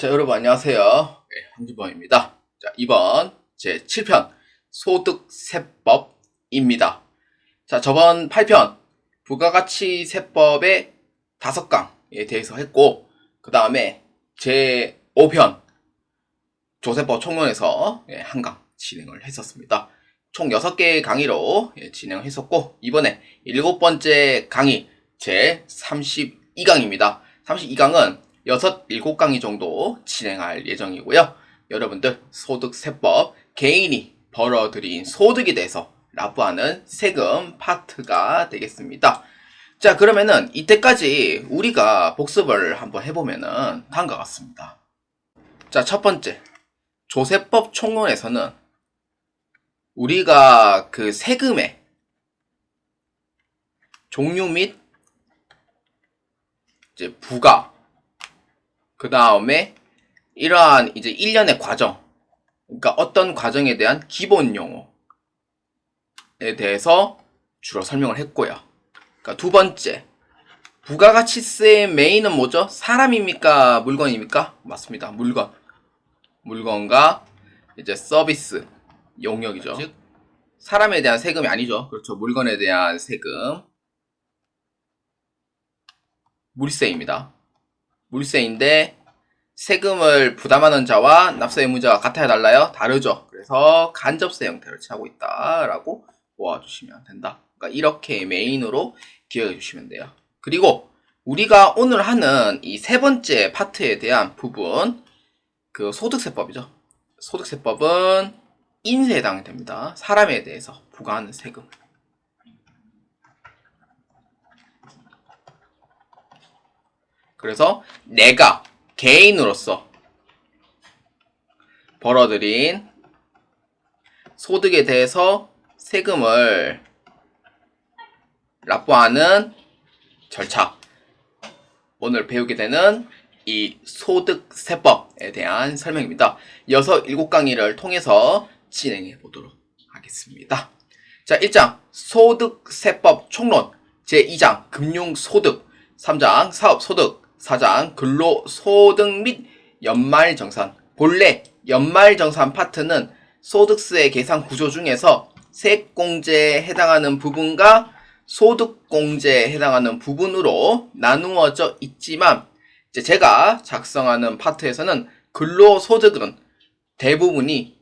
자, 여러분 안녕하세요. 네, 황진범입니다. 자, 이번 제 7편 소득세법입니다. 자, 저번 8편 부가가치세법의 5강에 대해서 했고, 그 다음에 제 5편 조세법 총론에서 1강 진행을 했었습니다. 총 6개의 강의로 진행을 했었고, 이번에 7번째 강의 제 32강입니다. 32강은 7강의 정도 진행할 예정이고요. 여러분들 소득세법, 개인이 벌어들인 소득에 대해서 납부하는 세금 파트가 되겠습니다. 자, 그러면은 이때까지 우리가 복습을 한번 해보면은 다음과 같습니다. 자, 첫 번째, 조세법 총론에서는 우리가 그 세금의 종류 및 이제 부가, 그 다음에 이러한 이제 일련의 과정, 그러니까 어떤 과정에 대한 기본 용어에 대해서 주로 설명을 했고요. 그러니까 두 번째, 부가가치세의 메인은 뭐죠? 사람입니까? 물건입니까? 맞습니다. 물건과 이제 서비스 용역이죠. 즉 사람에 대한 세금이 아니죠. 그렇죠. 물건에 대한 세금, 물세입니다. 물세인데 세금을 부담하는 자와 납세 의무자가 같아야 달라요? 다르죠. 그래서 간접세 형태를 취하고 있다라고 보아주시면 된다. 그러니까 이렇게 메인으로 기억해 주시면 돼요. 그리고 우리가 오늘 하는 이 세 번째 파트에 대한 부분, 그 소득세법이죠. 소득세법은 인세에 해당이 됩니다. 사람에 대해서 부과하는 세금. 그래서 내가 개인으로서 벌어들인 소득에 대해서 세금을 납부하는 절차, 오늘 배우게 되는 이 소득세법에 대한 설명입니다. 6, 7강의를 통해서 진행해 보도록 하겠습니다. 자, 1장 소득세법 총론, 제2장 금융소득, 3장 사업소득, 4장 근로소득 및 연말정산. 본래 연말정산 파트는 소득세 계산 구조 중에서 세액공제에 해당하는 부분과 소득공제에 해당하는 부분으로 나누어져 있지만, 이제 제가 작성하는 파트에서는 근로소득은 대부분이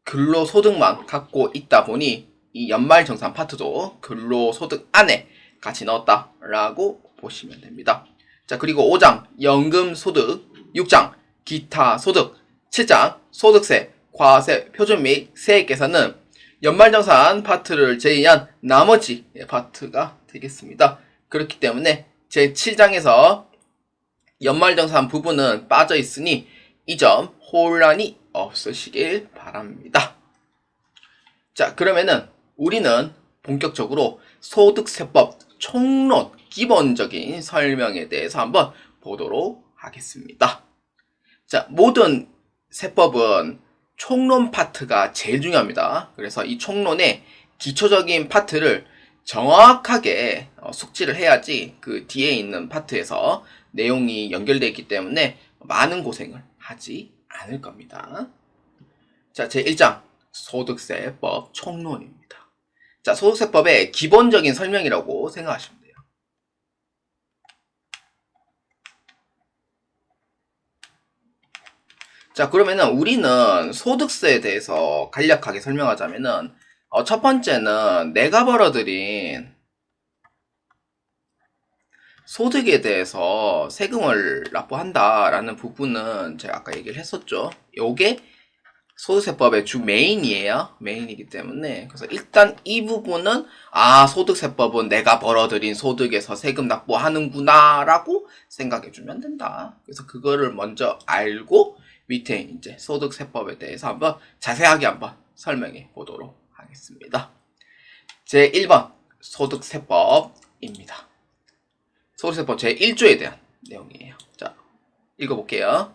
근로소득만 갖고 있다 보니 이 연말정산 파트도 근로소득 안에 같이 넣었다라고 보시면 됩니다. 자, 그리고 5장 연금소득, 6장 기타소득, 7장 소득세, 과세, 표준 및 세액계산은 연말정산 파트를 제외한 나머지 파트가 되겠습니다. 그렇기 때문에 제 7장에서 연말정산 부분은 빠져 있으니 이 점 혼란이 없으시길 바랍니다. 자, 그러면은 우리는 본격적으로 소득세법 총론 기본적인 설명에 대해서 한번 보도록 하겠습니다. 자, 모든 세법은 총론 파트가 제일 중요합니다. 그래서 이 총론의 기초적인 파트를 정확하게 숙지를 해야지 그 뒤에 있는 파트에서 내용이 연결되어 있기 때문에 많은 고생을 하지 않을 겁니다. 자, 제1장 소득세법 총론입니다. 자, 소득세법의 기본적인 설명이라고 생각하시면 돼요. 자, 그러면은 우리는 소득세에 대해서 간략하게 설명하자면은 첫 번째는 내가 벌어들인 소득에 대해서 세금을 납부한다라는 부분은 제가 아까 얘기를 했었죠. 요게 소득세법의 주 메인이기 때문에, 그래서 일단 이 부분은 소득세법은 내가 벌어들인 소득에서 세금 납부하는구나 라고 생각해주면 된다. 그래서 그거를 먼저 알고 밑에 이제 소득세법에 대해서 한번 자세하게 한번 설명해 보도록 하겠습니다. 제 1번 소득세법입니다. 소득세법 제 1조에 대한 내용이에요. 자, 읽어볼게요.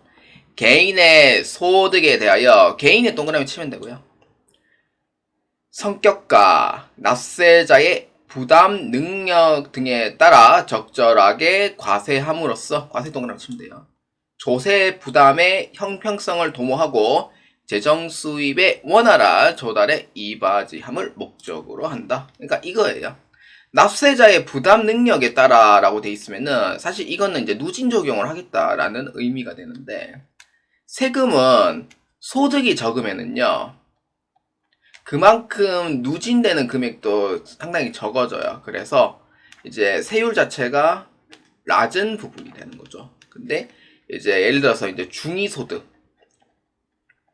개인의 소득에 대하여, 개인의 동그라미 치면 되고요. 성격과 납세자의 부담 능력 등에 따라 적절하게 과세함으로써, 과세 동그라미 치면 돼요. 조세 부담의 형평성을 도모하고 재정 수입의 원활한 조달에 이바지함을 목적으로 한다. 그러니까 이거예요. 납세자의 부담 능력에 따라라고 돼 있으면은 사실 이거는 이제 누진 적용을 하겠다라는 의미가 되는데, 세금은 소득이 적으면은요 그만큼 누진되는 금액도 상당히 적어져요. 그래서 이제 세율 자체가 낮은 부분이 되는 거죠. 근데 이제 예를 들어서 이제 중위소득,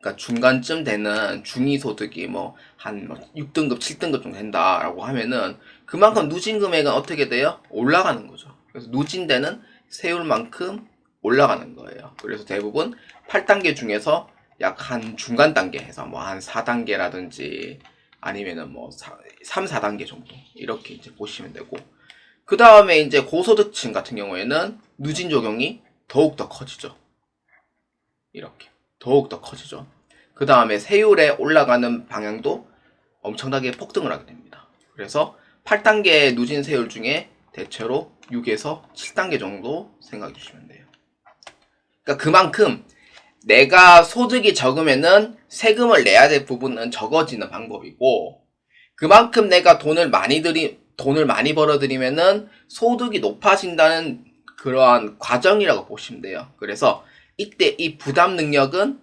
그러니까 중간쯤 되는 중위소득이 뭐 한 6등급, 7등급 정도 된다라고 하면은 그만큼 누진 금액은 어떻게 돼요? 올라가는 거죠. 그래서 누진되는 세율만큼 올라가는 거예요. 그래서 대부분 8단계 중에서 약 한 중간 단계 해서 뭐 한 4단계라든지 아니면은 뭐 3, 4단계 정도 이렇게 이제 보시면 되고, 그 다음에 이제 고소득층 같은 경우에는 누진 적용이 더욱더 커지죠. 이렇게 더욱더 커지죠. 그 다음에 세율에 올라가는 방향도 엄청나게 폭등을 하게 됩니다. 그래서 8단계 누진 세율 중에 대체로 6에서 7단계 정도 생각해 주시면 돼요. 그러니까 그만큼 내가 소득이 적으면은 세금을 내야 될 부분은 적어지는 방법이고, 그만큼 내가 돈을 많이 벌어들이면은 소득이 높아진다는 그러한 과정이라고 보시면 돼요. 그래서 이때 이 부담 능력은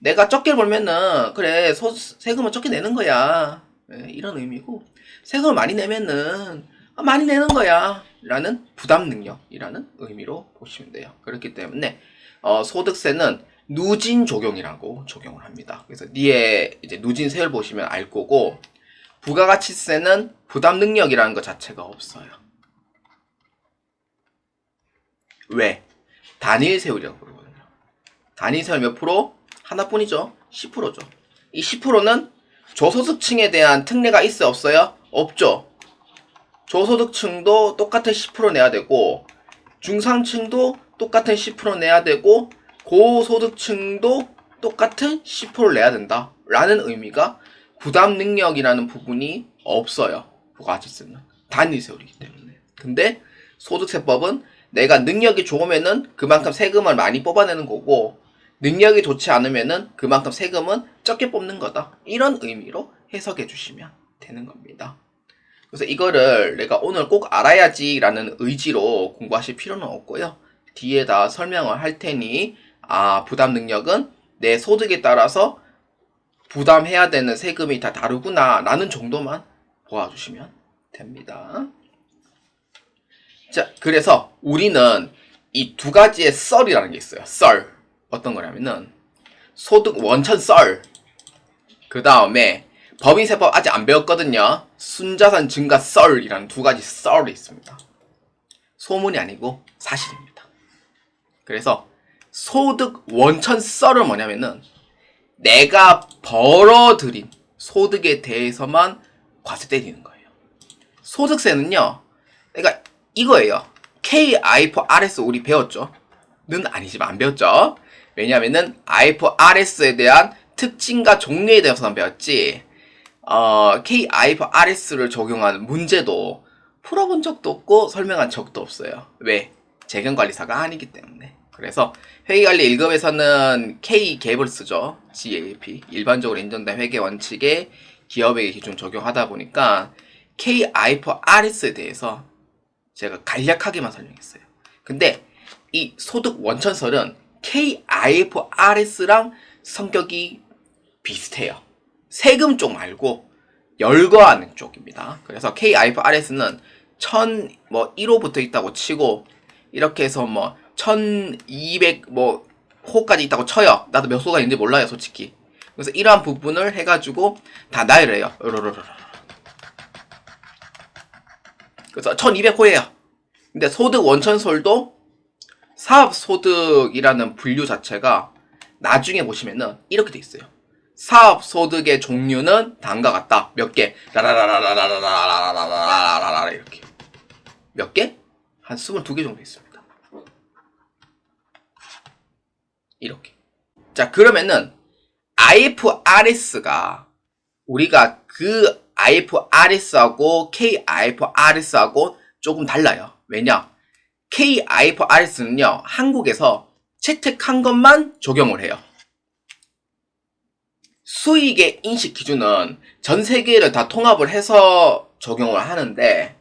내가 적게 벌면은 그래 세금은 적게 내는 거야, 이런 의미고, 세금을 많이 내면은 많이 내는 거야 라는 부담 능력이라는 의미로 보시면 돼요. 그렇기 때문에 소득세는 누진 적용이라고 적용을 합니다. 그래서 뒤에 이제 누진 세율 보시면 알 거고, 부가가치세는 부담 능력이라는 것 자체가 없어요. 왜? 단일 세율이라고 그러거든요. 단일 세율 몇 프로? 하나뿐이죠. 10%죠. 이 10%는 저소득층에 대한 특례가 있어요, 없어요? 없죠. 저소득층도 똑같은 10% 내야 되고, 중상층도 똑같은 10% 내야 되고, 고소득층도 똑같은 10%를 내야 된다 라는 의미가 부담 능력이라는 부분이 없어요. 부가가치세는 단위 세율이기 때문에. 근데 소득세법은 내가 능력이 좋으면은 그만큼 세금을 많이 뽑아내는 거고, 능력이 좋지 않으면은 그만큼 세금은 적게 뽑는 거다, 이런 의미로 해석해 주시면 되는 겁니다. 그래서 이거를 내가 오늘 꼭 알아야지 라는 의지로 공부하실 필요는 없고요. 뒤에다 설명을 할 테니 부담 능력은 내 소득에 따라서 부담해야 되는 세금이 다 다르구나 라는 정도만 보아주시면 됩니다. 자, 그래서 우리는 이 두 가지의 썰이라는 게 있어요. 썰. 어떤 거냐면은 소득 원천 썰, 그 다음에 법인세법 아직 안 배웠거든요. 순자산 증가 썰이라는 두 가지 썰이 있습니다. 소문이 아니고 사실입니다. 그래서 소득 원천 썰은 뭐냐면은 내가 벌어들인 소득에 대해서만 과세 때리는 거예요. 소득세는요, 그러니까 이거예요. KIFRS 우리 배웠죠? 는 아니지만 안 배웠죠? 왜냐면은 IFRS에 대한 특징과 종류에 대해서만 배웠지, KIFRS를 적용하는 문제도 풀어본 적도 없고 설명한 적도 없어요. 왜? 재경관리사가 아니기 때문에. 그래서 회계관리 1급에서는 K갭을 쓰죠. GAAP. 일반적으로 인정된 회계 원칙에 기업회계 기준 적용하다 보니까 KIFRS에 대해서 제가 간략하게만 설명했어요. 근데 이 소득 원천설은 KIFRS랑 성격이 비슷해요. 세금 쪽 말고 열거하는 쪽입니다. 그래서 KIFRS는 1,001호부터 있다고 치고, 이렇게 해서 뭐 1200 뭐 호까지 있다고 쳐요. 나도 몇 호가 있는지 몰라요, 솔직히. 그래서 이러한 부분을 해가지고 다 나열을 해요. 그래서 1200호예요. 근데 소득 원천설도 사업소득이라는 분류 자체가 나중에 보시면은 이렇게 돼 있어요. 사업소득의 종류는 다음과 같다. 몇 개? 라라라라라라라라라라라라라 이렇게. 몇 개? 한 22개 정도 있습니다. 이렇게. 자, 그러면은 IFRS가 우리가 그 IFRS하고 KIFRS하고 조금 달라요. 왜냐? KIFRS는요, 한국에서 채택한 것만 적용을 해요. 수익의 인식 기준은 전 세계를 다 통합을 해서 적용을 하는데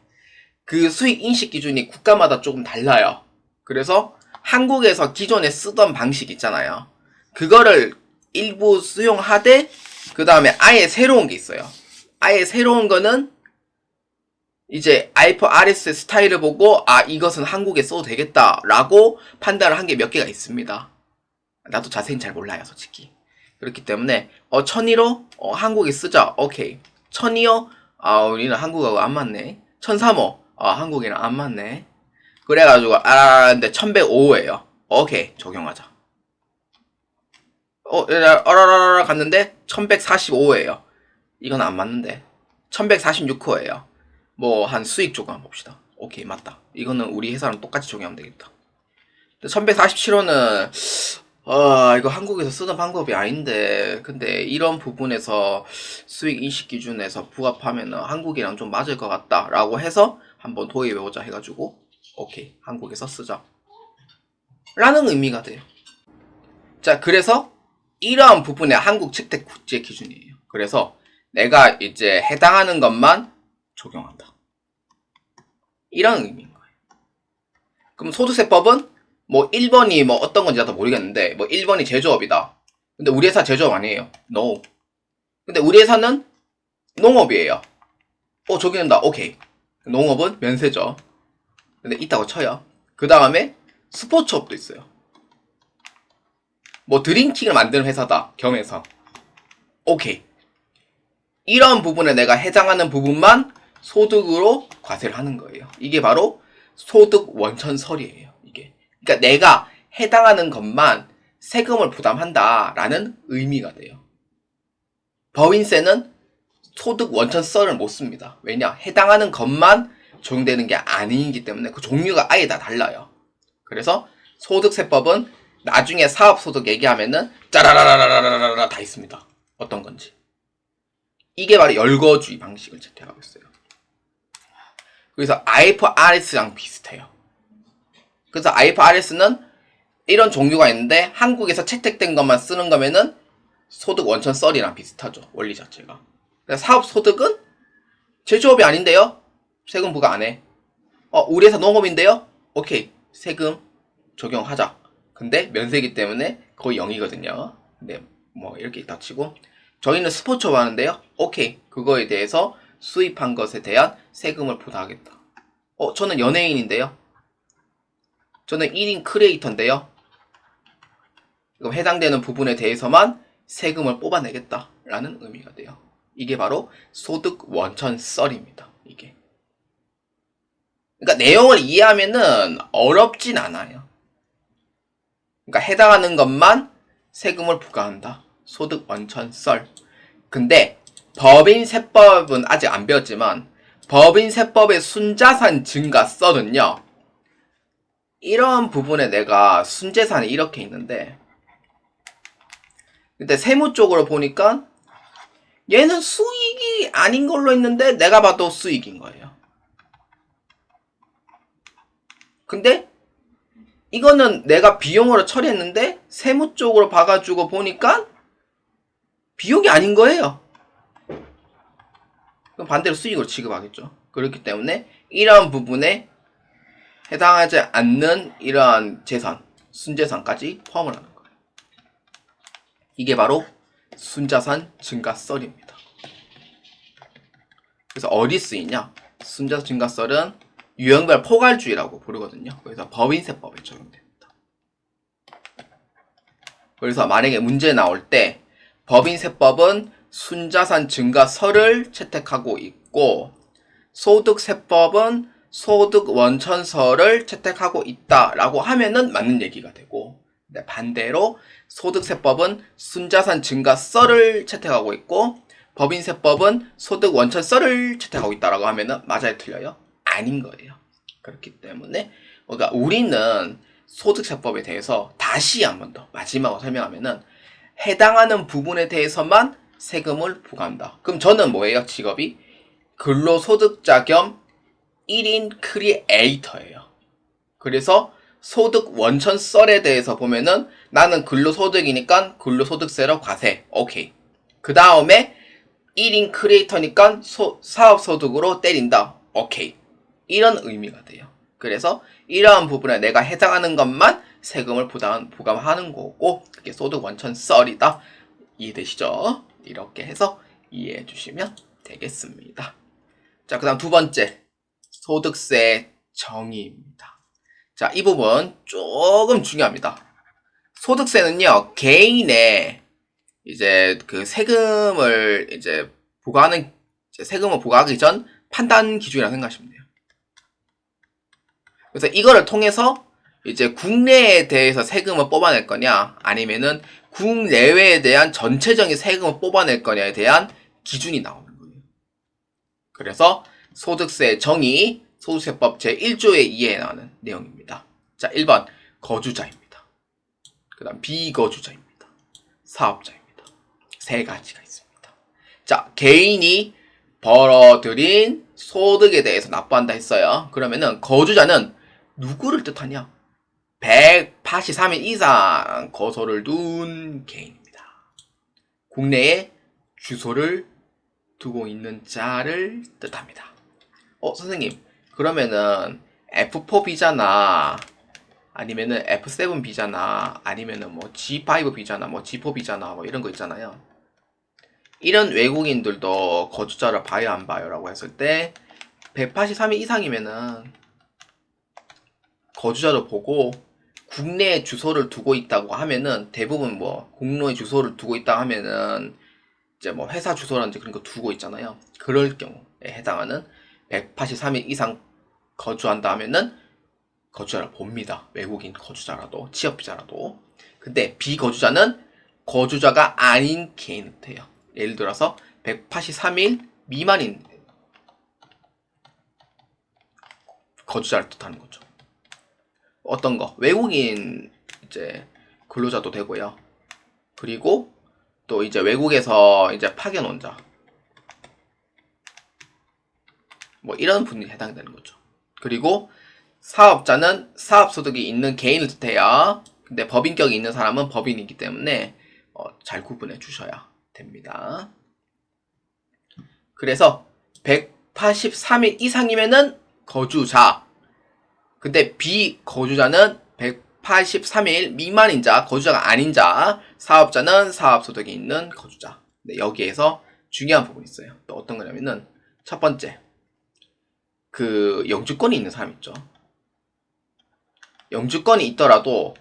그 수익 인식 기준이 국가마다 조금 달라요. 그래서 한국에서 기존에 쓰던 방식 있잖아요. 그거를 일부 수용하되 그 다음에 아예 새로운 게 있어요. 아예 새로운 거는 이제 IFRS 스타일을 보고 아 이것은 한국에 써도 되겠다라고 판단을 한 게 몇 개가 있습니다. 나도 자세히는 잘 몰라요 솔직히. 그렇기 때문에 1002로 한국에 쓰자. 오케이. 1002요? 아 우리는 한국하고 안 맞네. 1003호? 아 한국이랑 안 맞네. 그래가지고 근데 1105호예요. 오케이 적용하자. 어라라라 갔는데 1145호예요. 이건 안 맞는데 1146호예요. 뭐 한 수익 조금 봅시다. 오케이 맞다. 이거는 우리 회사랑 똑같이 적용하면 되겠다. 1147호는 이거 한국에서 쓰던 방법이 아닌데 근데 이런 부분에서 수익 인식 기준에서 부합하면은 한국이랑 좀 맞을 것 같다 라고 해서 한번 도입해보자 해가지고 오케이 한국에서 쓰자 라는 의미가 돼요. 자 그래서 이러한 부분에 한국 채택 국제 기준이에요. 그래서 내가 이제 해당하는 것만 적용한다 이런 의미인 거예요. 그럼 소득세법은 뭐 1번이 뭐 어떤 건지 나도 모르겠는데 뭐 1번이 제조업이다. 근데 우리 회사 제조업 아니에요. No. 근데 우리 회사는 농업이에요. 적용된다. 오케이. 농업은 면세죠. 근데 있다고 쳐요. 그 다음에 스포츠업도 있어요. 뭐 드링킹을 만드는 회사다. 겸해서. 오케이. 이런 부분에 내가 해당하는 부분만 소득으로 과세를 하는 거예요. 이게 바로 소득 원천설이에요. 이게. 그러니까 내가 해당하는 것만 세금을 부담한다라는 의미가 돼요. 법인세는 소득 원천설을 못 씁니다. 왜냐? 해당하는 것만 적용되는 게 아니기 때문에 그 종류가 아예 다 달라요. 그래서 소득세법은 나중에 사업소득 얘기하면은 짜라라라라라라라 다 있습니다. 어떤 건지. 이게 바로 열거주의 방식을 채택하고 있어요. 그래서 IFRS랑 비슷해요. 그래서 IFRS는 이런 종류가 있는데 한국에서 채택된 것만 쓰는 거면은 소득 원천 썰이랑 비슷하죠. 원리 자체가. 그래서 사업소득은 제조업이 아닌데요? 세금 부과 안 해. 우리 회사 농업인데요? 오케이. 세금 적용하자. 근데 면세기 때문에 거의 0이거든요. 근데 뭐 이렇게 있다 치고 저희는 스포츠업 하는데요. 오케이. 그거에 대해서 수입한 것에 대한 세금을 부과하겠다. 저는 연예인인데요. 저는 1인 크리에이터인데요. 그럼 해당되는 부분에 대해서만 세금을 뽑아내겠다라는 의미가 돼요. 이게 바로 소득 원천 썰입니다. 이게. 그러니까 내용을 이해하면은 어렵진 않아요. 그러니까 해당하는 것만 세금을 부과한다. 소득 원천 썰. 근데 법인세법은 아직 안 배웠지만 법인세법의 순자산 증가 썰은요. 이런 부분에 내가 순재산이 이렇게 있는데 근데 세무 쪽으로 보니까 얘는 수익이 아닌 걸로 있는데 내가 봐도 수익인 거예요. 근데 이거는 내가 비용으로 처리했는데 세무 쪽으로 봐가지고 보니까 비용이 아닌 거예요. 그럼 반대로 수익으로 취급하겠죠. 그렇기 때문에 이러한 부분에 해당하지 않는 이러한 재산, 순재산까지 포함을 하는 거예요. 이게 바로 순자산 증가썰입니다. 그래서 어디 쓰이냐? 순자산 증가썰은 유형별 포괄주의라고 부르거든요. 그래서 법인세법에 적용됩니다. 그래서 만약에 문제 나올 때 법인세법은 순자산 증가설을 채택하고 있고 소득세법은 소득 원천설을 채택하고 있다라고 하면은 맞는 얘기가 되고 근데 반대로 소득세법은 순자산 증가설을 채택하고 있고 법인세법은 소득 원천설을 채택하고 있다라고 하면은 맞아요 틀려요? 아닌 거예요. 그렇기 때문에 그러니까 우리는 소득세법에 대해서 다시 한 번 더 마지막으로 설명하면은 해당하는 부분에 대해서만 세금을 부과한다. 그럼 저는 뭐예요? 직업이 근로소득자 겸 1인 크리에이터예요. 그래서 소득 원천 썰에 대해서 보면은 나는 근로소득이니까 근로소득세로 과세. 오케이. 그 다음에 1인 크리에이터니까 사업소득으로 때린다. 오케이. 이런 의미가 돼요. 그래서 이러한 부분에 내가 해당하는 것만 세금을 부담하는 거고 그게 소득 원천 썰이다. 이해되시죠? 이렇게 해서 이해해 주시면 되겠습니다. 자, 그 다음 두 번째 소득세 정의입니다. 자, 이 부분 조금 중요합니다. 소득세는요, 개인의 이제 그 세금을 이제 부과하는, 세금을 부과하기 전 판단 기준이라고 생각하시면 돼요. 그래서 이거를 통해서 이제 국내에 대해서 세금을 뽑아낼 거냐, 아니면은 국내외에 대한 전체적인 세금을 뽑아낼 거냐에 대한 기준이 나오는 거예요. 그래서 소득세 정의, 소득세법 제1조의 2에 나오는 내용입니다. 자, 1번 거주자입니다. 그 다음 비거주자입니다. 사업자입니다. 세 가지가 있습니다. 자, 개인이 벌어들인 소득에 대해서 납부한다 했어요. 그러면은 거주자는 누구를 뜻하냐? 183일 이상 거소를 둔 개인입니다. 국내에 주소를 두고 있는 자를 뜻합니다. 선생님, 그러면은 F4 비자나 아니면은 F7 비자나 아니면은 뭐 G5 비자나 뭐 G4 비자나 뭐 이런 거 있잖아요. 이런 외국인들도 거주자를 봐요 안 봐요 라고 했을 때 183일 이상이면은 거주자를 보고 국내에 주소를 두고 있다고 하면은 대부분 뭐 공로에 주소를 두고 있다 하면은 이제 뭐 회사 주소라든지 그런 거 두고 있잖아요. 그럴 경우에 해당하는 183일 이상 거주한다 하면은 거주자를 봅니다. 외국인 거주자라도 취업비자라도. 근데 비거주자는 거주자가 아닌 개인은 돼요. 예를 들어서 183일 미만인 거주자를 뜻하는 거죠. 어떤 거? 외국인 이제 근로자도 되고요. 그리고 또 이제 외국에서 이제 파견 온 자. 뭐 이런 분이 해당되는 거죠. 그리고 사업자는 사업소득이 있는 개인을 뜻해요. 근데 법인격이 있는 사람은 법인이기 때문에 잘 구분해 주셔야 됩니다. 그래서 183일 이상이면은 거주자. 근데 비거주자는 183일 미만인 자, 거주자가 아닌 자, 사업자는 사업소득이 있는 거주자. 근데 여기에서 중요한 부분이 있어요. 또 어떤 거냐면은 첫 번째, 그 영주권이 있는 사람 있죠. 영주권이 있더라도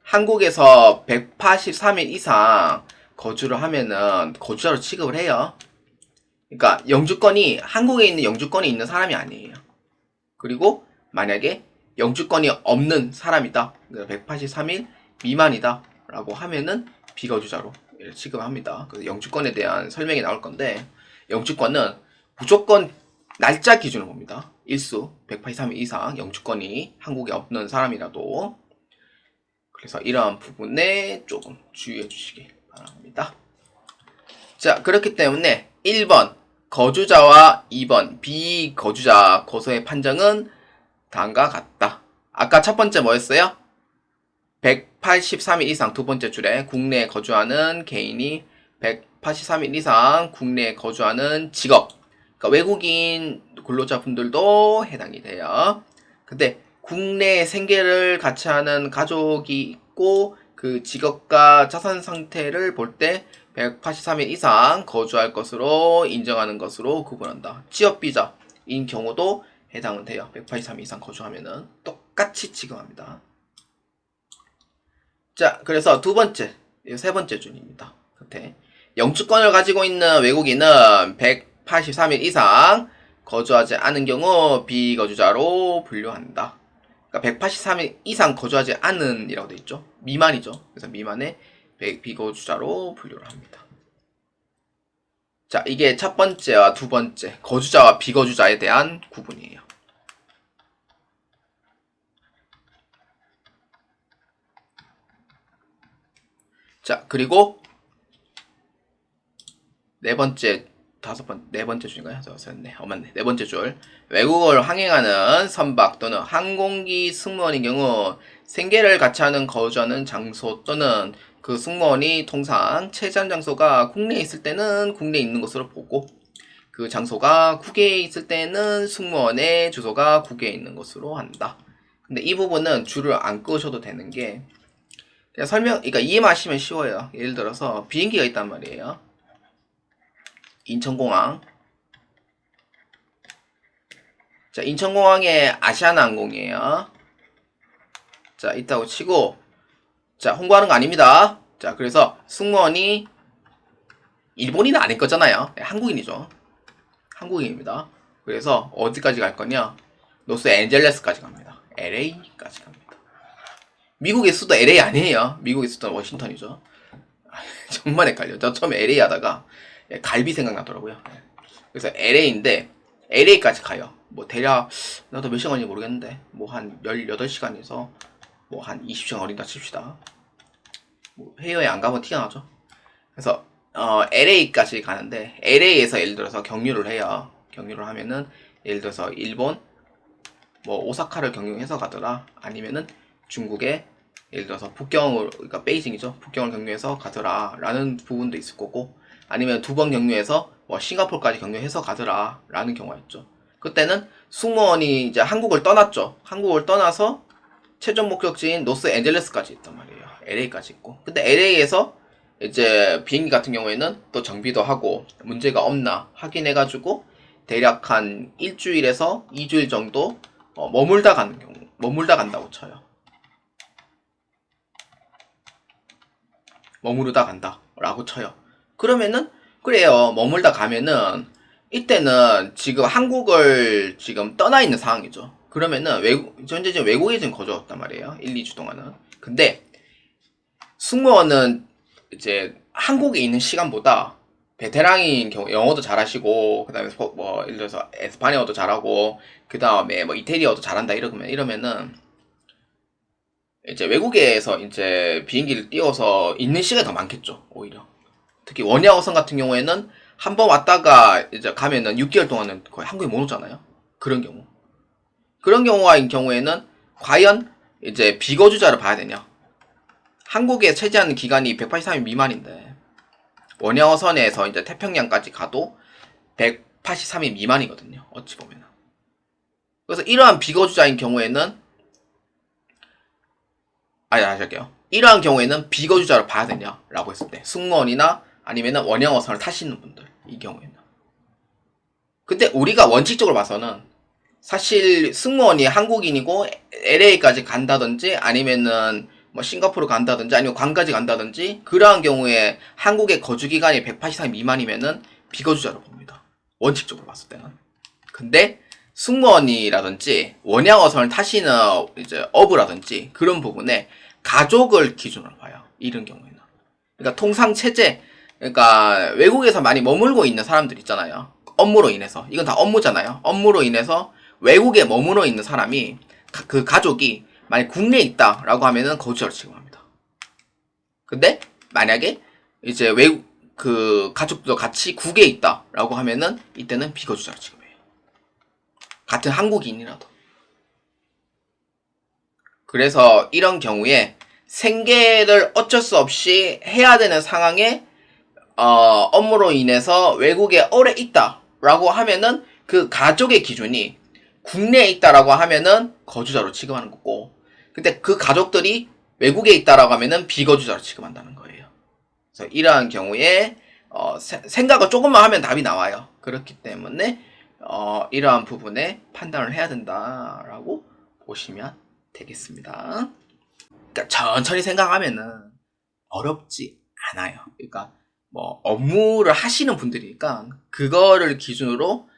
한국에서 183일 이상 거주를 하면은 거주자로 취급을 해요. 그러니까 영주권이 한국에 있는 영주권이 있는 사람이 아니에요. 그리고 만약에 영주권이 없는 사람이다. 183일 미만이다. 라고 하면은 비거주자로 취급합니다. 그래서 영주권에 대한 설명이 나올 건데 영주권은 무조건 날짜 기준을 봅니다. 일수 183일 이상 영주권이 한국에 없는 사람이라도. 그래서 이러한 부분에 조금 주의해 주시기 바랍니다. 자, 그렇기 때문에 1번 거주자와 2번 비거주자 거소의 판정은 다음과 같다. 아까 첫 번째 뭐였어요? 183일 이상 두 번째 줄에 국내에 거주하는 개인이 183일 이상 국내에 거주하는 직업. 그러니까 외국인 근로자분들도 해당이 돼요. 근데 국내에 생계를 같이 하는 가족이 있고 그 직업과 자산 상태를 볼 때 183일 이상 거주할 것으로 인정하는 것으로 구분한다. 취업비자인 경우도 해당은 돼요. 183일 이상 거주하면은 똑같이 지급합니다. 자, 그래서 두 번째, 세 번째 준입니다. 끝에 영주권을 가지고 있는 외국인은 183일 이상 거주하지 않은 경우 비거주자로 분류한다. 그러니까 183일 이상 거주하지 않은 이라고 되어 있죠. 미만이죠. 그래서 미만의 비거주자로 분류를 합니다. 자, 이게 첫 번째와 두 번째, 거주자와 비거주자에 대한 구분이에요. 자, 그리고 네 번째 네 번째 줄인가요? 맞네. 네 번째 줄. 외국어를 항행하는 선박 또는 항공기 승무원인 경우 생계를 같이 하는 거주하는 장소 또는 그 승무원이 통상 체지한 장소가 국내에 있을 때는 국내에 있는 것으로 보고 그 장소가 국외에 있을 때는 승무원의 주소가 국외에 있는 것으로 한다. 근데 이 부분은 줄을 안 끄셔도 되는 게 그냥 그러니까 이해만 하시면 쉬워요. 예를 들어서 비행기가 있단 말이에요. 인천공항. 자, 인천공항에 아시아나항공이에요. 자, 있다고 치고, 자, 홍보하는 거 아닙니다. 자, 그래서 승무원이 일본인은 아닐 거잖아요. 네, 한국인이죠. 한국인입니다. 그래서 어디까지 갈 거냐? 로스앤젤레스까지 갑니다. LA까지 갑니다. 미국의 수도 LA 아니에요. 미국의 수도는 워싱턴이죠. 정말 헷갈려. 저 처음에 LA 하다가 갈비 생각나더라고요. 그래서 LA인데 LA까지 가요. 뭐 대략 나도 몇 시간인지 모르겠는데 뭐 한 18시간에서 뭐 한 20시간 걸린다 칩시다. 뭐 해외에 안 가면 티가 나죠. 그래서 LA까지 가는데 LA에서 예를 들어서 경유를 해요. 경유를 하면은 예를 들어서 일본 뭐 오사카를 경유해서 가더라. 아니면은 중국에 예를 들어서 북경을 그러니까 베이징이죠. 북경을 경유해서 가더라 라는 부분도 있을 거고 아니면 두 번 경유해서 뭐 싱가포르까지 경유해서 가더라 라는 경우가 있죠. 그때는 승무원이 이제 한국을 떠났죠. 한국을 떠나서 최종 목적지인 로스앤젤레스까지 있단 말이에요. LA까지 있고. 근데 LA에서 이제 비행기 같은 경우에는 또 정비도 하고 문제가 없나 확인해가지고 대략 한 일주일에서 2주일 정도 머물다 가는 경우, 머물다 간다고 쳐요. 머무르다 간다 라고 쳐요. 그러면은 그래요. 머물다 가면은 이때는 지금 한국을 지금 떠나 있는 상황이죠. 그러면은 현재 지금 외국에 지금 거주했단 말이에요. 1, 2주 동안은. 근데 승무원은 이제 한국에 있는 시간보다 베테랑인 경우 영어도 잘하시고 그다음에 뭐 예를 들어서 에스파니어도 잘하고 그다음에 뭐 이태리어도 잘한다 이러면은 이제 외국에서 이제 비행기를 띄워서 있는 시간이 더 많겠죠. 오히려. 특히 원야어선 같은 경우에는 한 번 왔다가 이제 가면은 6개월 동안은 거의 한국에 못 오잖아요. 그런 경우. 그런 경우에는 과연 이제 비거주자를 봐야 되냐. 한국에 체제하는 기간이 183일 미만인데 원야어선에서 이제 태평양까지 가도 183일 미만이거든요. 어찌 보면. 그래서 이러한 비거주자인 경우에는 할게요. 이러한 경우에는 비거주자를 봐야 되냐라고 했을 때 승무원이나 아니면은 원양어선을 타시는 분들 이 경우에는. 근데 우리가 원칙적으로 봐서는 사실 승무원이 한국인이고 LA까지 간다든지 아니면은 뭐 싱가포르 간다든지 아니면 관까지 간다든지 그러한 경우에 한국의 거주 기간이 183일 미만이면은 비거주자로 봅니다. 원칙적으로 봤을 때는. 근데 승무원이라든지 원양어선을 타시는 이제 어부라든지 그런 부분에 가족을 기준으로 봐요. 이런 경우에는. 그러니까 통상 체제, 그러니까 외국에서 많이 머물고 있는 사람들 있잖아요. 업무로 인해서. 이건 다 업무잖아요. 업무로 인해서 외국에 머물러 있는 사람이 그 가족이 만약 국내에 있다라고 하면은 거주자로 취급합니다. 근데 만약에 이제 외국 그 가족도 같이 국외에 있다라고 하면은 이때는 비거주자로 취급해요. 같은 한국인이라도. 그래서 이런 경우에 생계를 어쩔 수 없이 해야 되는 상황에 업무로 인해서 외국에 오래 있다라고 하면은 그 가족의 기준이 국내에 있다라고 하면은 거주자로 취급하는 거고, 근데 그 가족들이 외국에 있다라고 하면은 비거주자로 취급한다는 거예요. 그래서 이러한 경우에 생각을 조금만 하면 답이 나와요. 그렇기 때문에 이러한 부분에 판단을 해야 된다라고 보시면 되겠습니다. 그러니까 천천히 생각하면은 어렵지 않아요. 그러니까 뭐 업무를 하시는 분들이니까 그거를 기준으로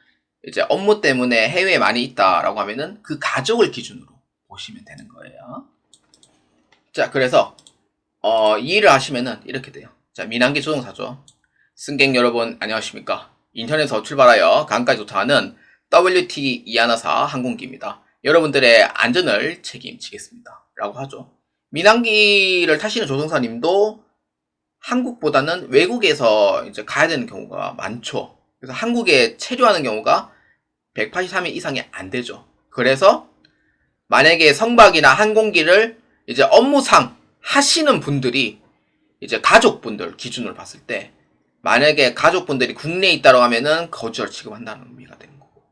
이제 업무 때문에 해외에 많이 있다라고 하면은 그 가족을 기준으로 보시면 되는 거예요. 자, 그래서 이해를 하시면은 이렇게 돼요. 자, 민항기 조종사죠. 승객 여러분 안녕하십니까? 인천에서 출발하여 강까지 도착하는 WT 이하나사 항공기입니다. 여러분들의 안전을 책임지겠습니다. 라고 하죠. 민항기를 타시는 조종사님도 한국보다는 외국에서 이제 가야 되는 경우가 많죠. 그래서 한국에 체류하는 경우가 183일 이상이 안 되죠. 그래서 만약에 성박이나 항공기를 이제 업무상 하시는 분들이 이제 가족분들 기준으로 봤을 때 만약에 가족분들이 국내에 있다고 하면은 거주자를 취급한다는 의미가 되는 거고.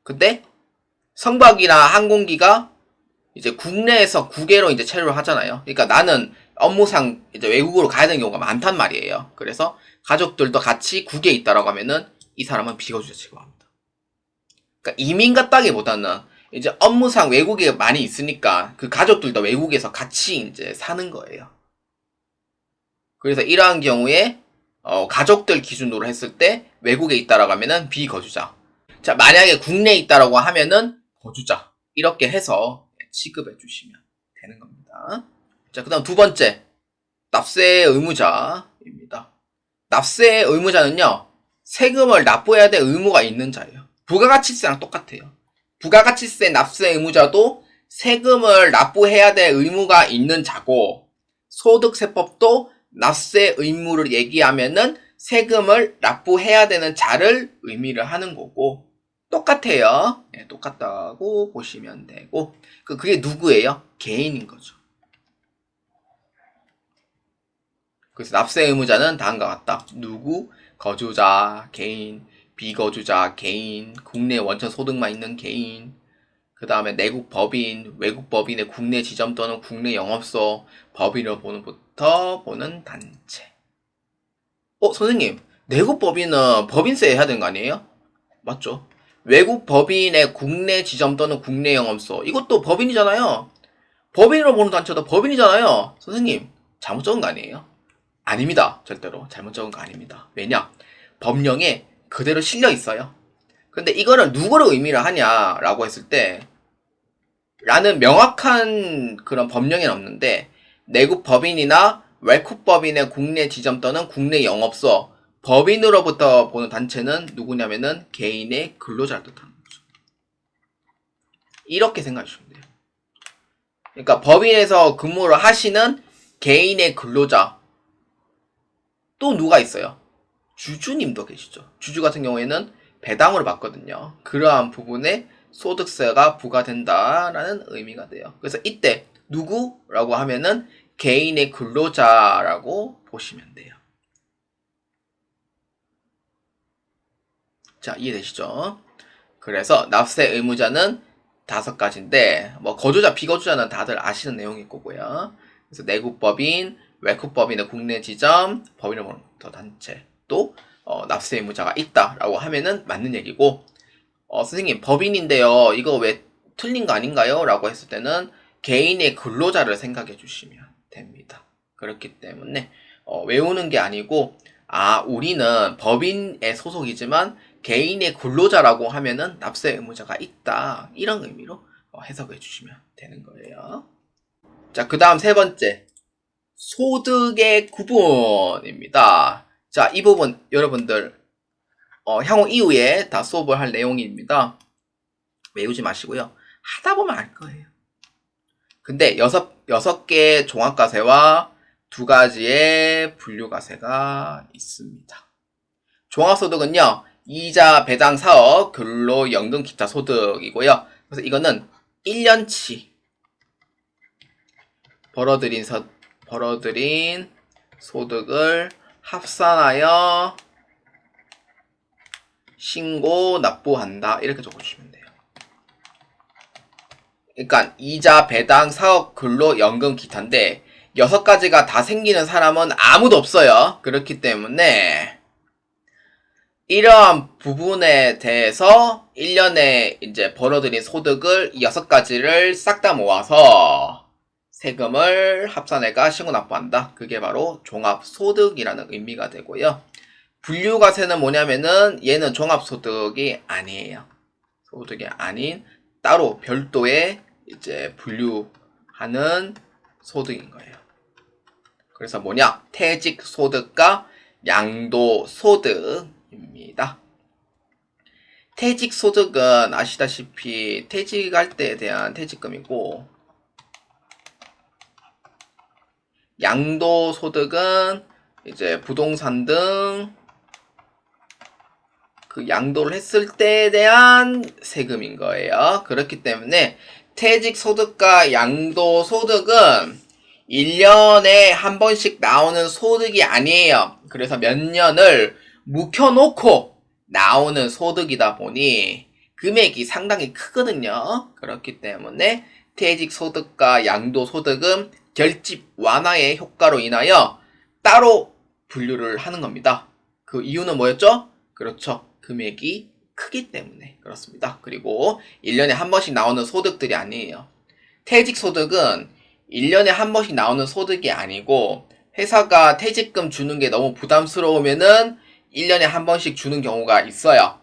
근데 성박이나 항공기가 이제 국내에서 국외로 이제 체류를 하잖아요. 그러니까 나는 업무상 이제 외국으로 가야 되는 경우가 많단 말이에요. 그래서 가족들도 같이 국외에 있다라고 하면은 이 사람은 비거주자 취급합니다. 그러니까 이민 갔다기보다는 이제 업무상 외국에 많이 있으니까 그 가족들도 외국에서 같이 이제 사는 거예요. 그래서 이러한 경우에 가족들 기준으로 했을 때 외국에 있다라고 하면은 비거주자. 자, 만약에 국내에 있다라고 하면은 거주자. 이렇게 해서 취급해 주시면 되는 겁니다. 자, 그 다음 두 번째. 납세 의무자입니다. 납세 의무자는요, 세금을 납부해야 될 의무가 있는 자예요. 부가가치세랑 똑같아요. 부가가치세 납세 의무자도 세금을 납부해야 될 의무가 있는 자고, 소득세법도 납세 의무를 얘기하면은 세금을 납부해야 되는 자를 의미를 하는 거고, 똑같아요. 네, 똑같다고 보시면 되고, 그게 누구예요? 개인인 거죠. 그래서 납세 의무자는 다음과 같다. 누구? 거주자, 개인, 비거주자, 개인, 국내 원천 소득만 있는 개인, 그 다음에 내국 법인, 외국 법인의 국내 지점 또는 국내 영업소, 법인으로 보는 단체. 선생님, 내국 법인은 법인세 해야 되는 거 아니에요? 맞죠? 외국 법인의 국내 지점 또는 국내 영업소, 이것도 법인이잖아요. 법인으로 보는 단체도 법인이잖아요. 선생님, 잘못 적은 거 아니에요? 아닙니다. 절대로. 잘못 적은 거 아닙니다. 왜냐? 법령에 그대로 실려 있어요. 근데 이거는 누구를 의미를 하냐라고 했을 때 라는 명확한 그런 법령이 없는데 내국 법인이나 외국 법인의 국내 지점 또는 국내 영업소 법인으로부터 보는 단체는 누구냐면은 개인의 근로자를 뜻하는 거죠. 이렇게 생각해 주시면 돼요. 그러니까 법인에서 근무를 하시는 개인의 근로자 또 누가 있어요? 주주님도 계시죠. 주주 같은 경우에는 배당으로 받거든요. 그러한 부분에 소득세가 부과된다라는 의미가 돼요. 그래서 이때 누구라고 하면은 개인의 근로자라고 보시면 돼요. 자, 이해되시죠? 그래서 납세 의무자는 5가지인데 뭐 거주자, 비거주자는 다들 아시는 내용일 거고요. 그래서 내국법인, 외국법인의 국내 지점, 법인을 보는 단체 또 납세 의무자가 있다라고 하면은 맞는 얘기고 선생님 법인인데요 이거 왜 틀린 거 아닌가요? 라고 했을 때는 개인의 근로자를 생각해 주시면 됩니다. 그렇기 때문에 외우는 게 아니고 우리는 법인의 소속이지만 개인의 근로자라고 하면은 납세 의무자가 있다 이런 의미로 해석해 주시면 되는 거예요. 자, 그 다음 세 번째 소득의 구분입니다. 자, 이 부분 여러분들 향후 이후에 다 수업을 할 내용입니다. 외우지 마시고요. 하다 보면 알 거예요. 근데 여섯 개의 종합과세와 2가지의 분류과세가 있습니다. 종합소득은요, 이자, 배당, 사업, 근로, 연금, 기타 소득이고요. 그래서 이거는 1년치 벌어들인 소득을 합산하여 신고, 납부한다. 이렇게 적어주시면 돼요. 그러니까 이자, 배당, 사업, 근로, 연금, 기타인데 6가지가 다 생기는 사람은 아무도 없어요. 그렇기 때문에 이러한 부분에 대해서 1년에 이제 벌어들인 소득을 6가지를 싹 다 모아서 세금을 합산해가 신고 납부한다. 그게 바로 종합소득이라는 의미가 되고요. 분류과세는 뭐냐면은 얘는 종합소득이 아니에요. 소득이 아닌 따로 별도의 이제 분류하는 소득인 거예요. 그래서 뭐냐? 퇴직소득과 양도소득입니다. 퇴직소득은 아시다시피 퇴직할 때에 대한 퇴직금이고 양도소득은 이제 부동산 등 그 양도를 했을 때에 대한 세금인 거예요. 그렇기 때문에 퇴직소득과 양도소득은 1년에 한 번씩 나오는 소득이 아니에요. 그래서 몇 년을 묵혀놓고 나오는 소득이다 보니 금액이 상당히 크거든요. 그렇기 때문에 퇴직소득과 양도소득은 결집 완화의 효과로 인하여 따로 분류를 하는 겁니다. 그 이유는 뭐였죠? 그렇죠. 금액이 크기 때문에 그렇습니다. 그리고 1년에 한 번씩 나오는 소득들이 아니에요. 퇴직소득은 1년에 한 번씩 나오는 소득이 아니고 회사가 퇴직금 주는 게 너무 부담스러우면은 1년에 한 번씩 주는 경우가 있어요.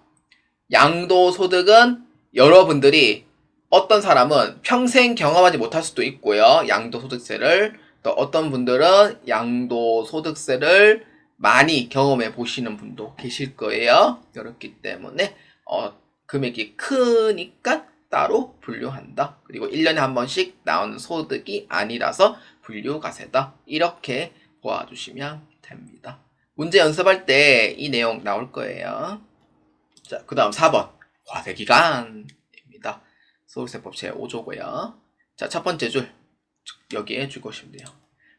양도소득은 여러분들이 어떤 사람은 평생 경험하지 못할 수도 있고요. 양도소득세를. 또 어떤 분들은 양도소득세를 많이 경험해 보시는 분도 계실 거예요. 그렇기 때문에 금액이 크니까 따로 분류한다. 그리고 1년에 한 번씩 나오는 소득이 아니라서 분류과세다. 이렇게 보아주시면 됩니다. 문제 연습할 때 이 내용 나올 거예요. 자, 그 다음 4번 과세기간입니다. 서울세법 제5조고요. 자, 첫 번째 줄 여기에 주시면 돼요.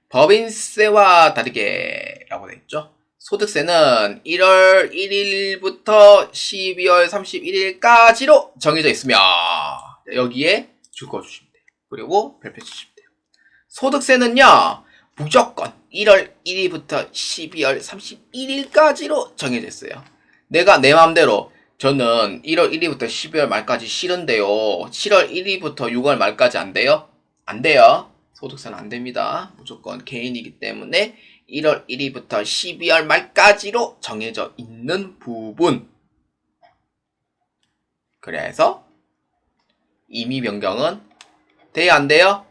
법인세와 다르게 라고 되어 있죠. 소득세는 1월 1일부터 12월 31일까지로 정해져 있으며 여기에 주시면 돼요. 그리고 별표 치시면 돼요. 소득세는요 무조건 1월 1일부터 12월 31일까지로 정해져 있어요. 내가 내 마음대로 저는 1월 1일부터 12월 말까지 싫은데요. 7월 1일부터 6월 말까지 안 돼요? 안 돼요. 소득세는 안 됩니다. 무조건 개인이기 때문에 1월 1일부터 12월 말까지로 정해져 있는 부분. 그래서 임의 변경은 돼요? 안 돼요?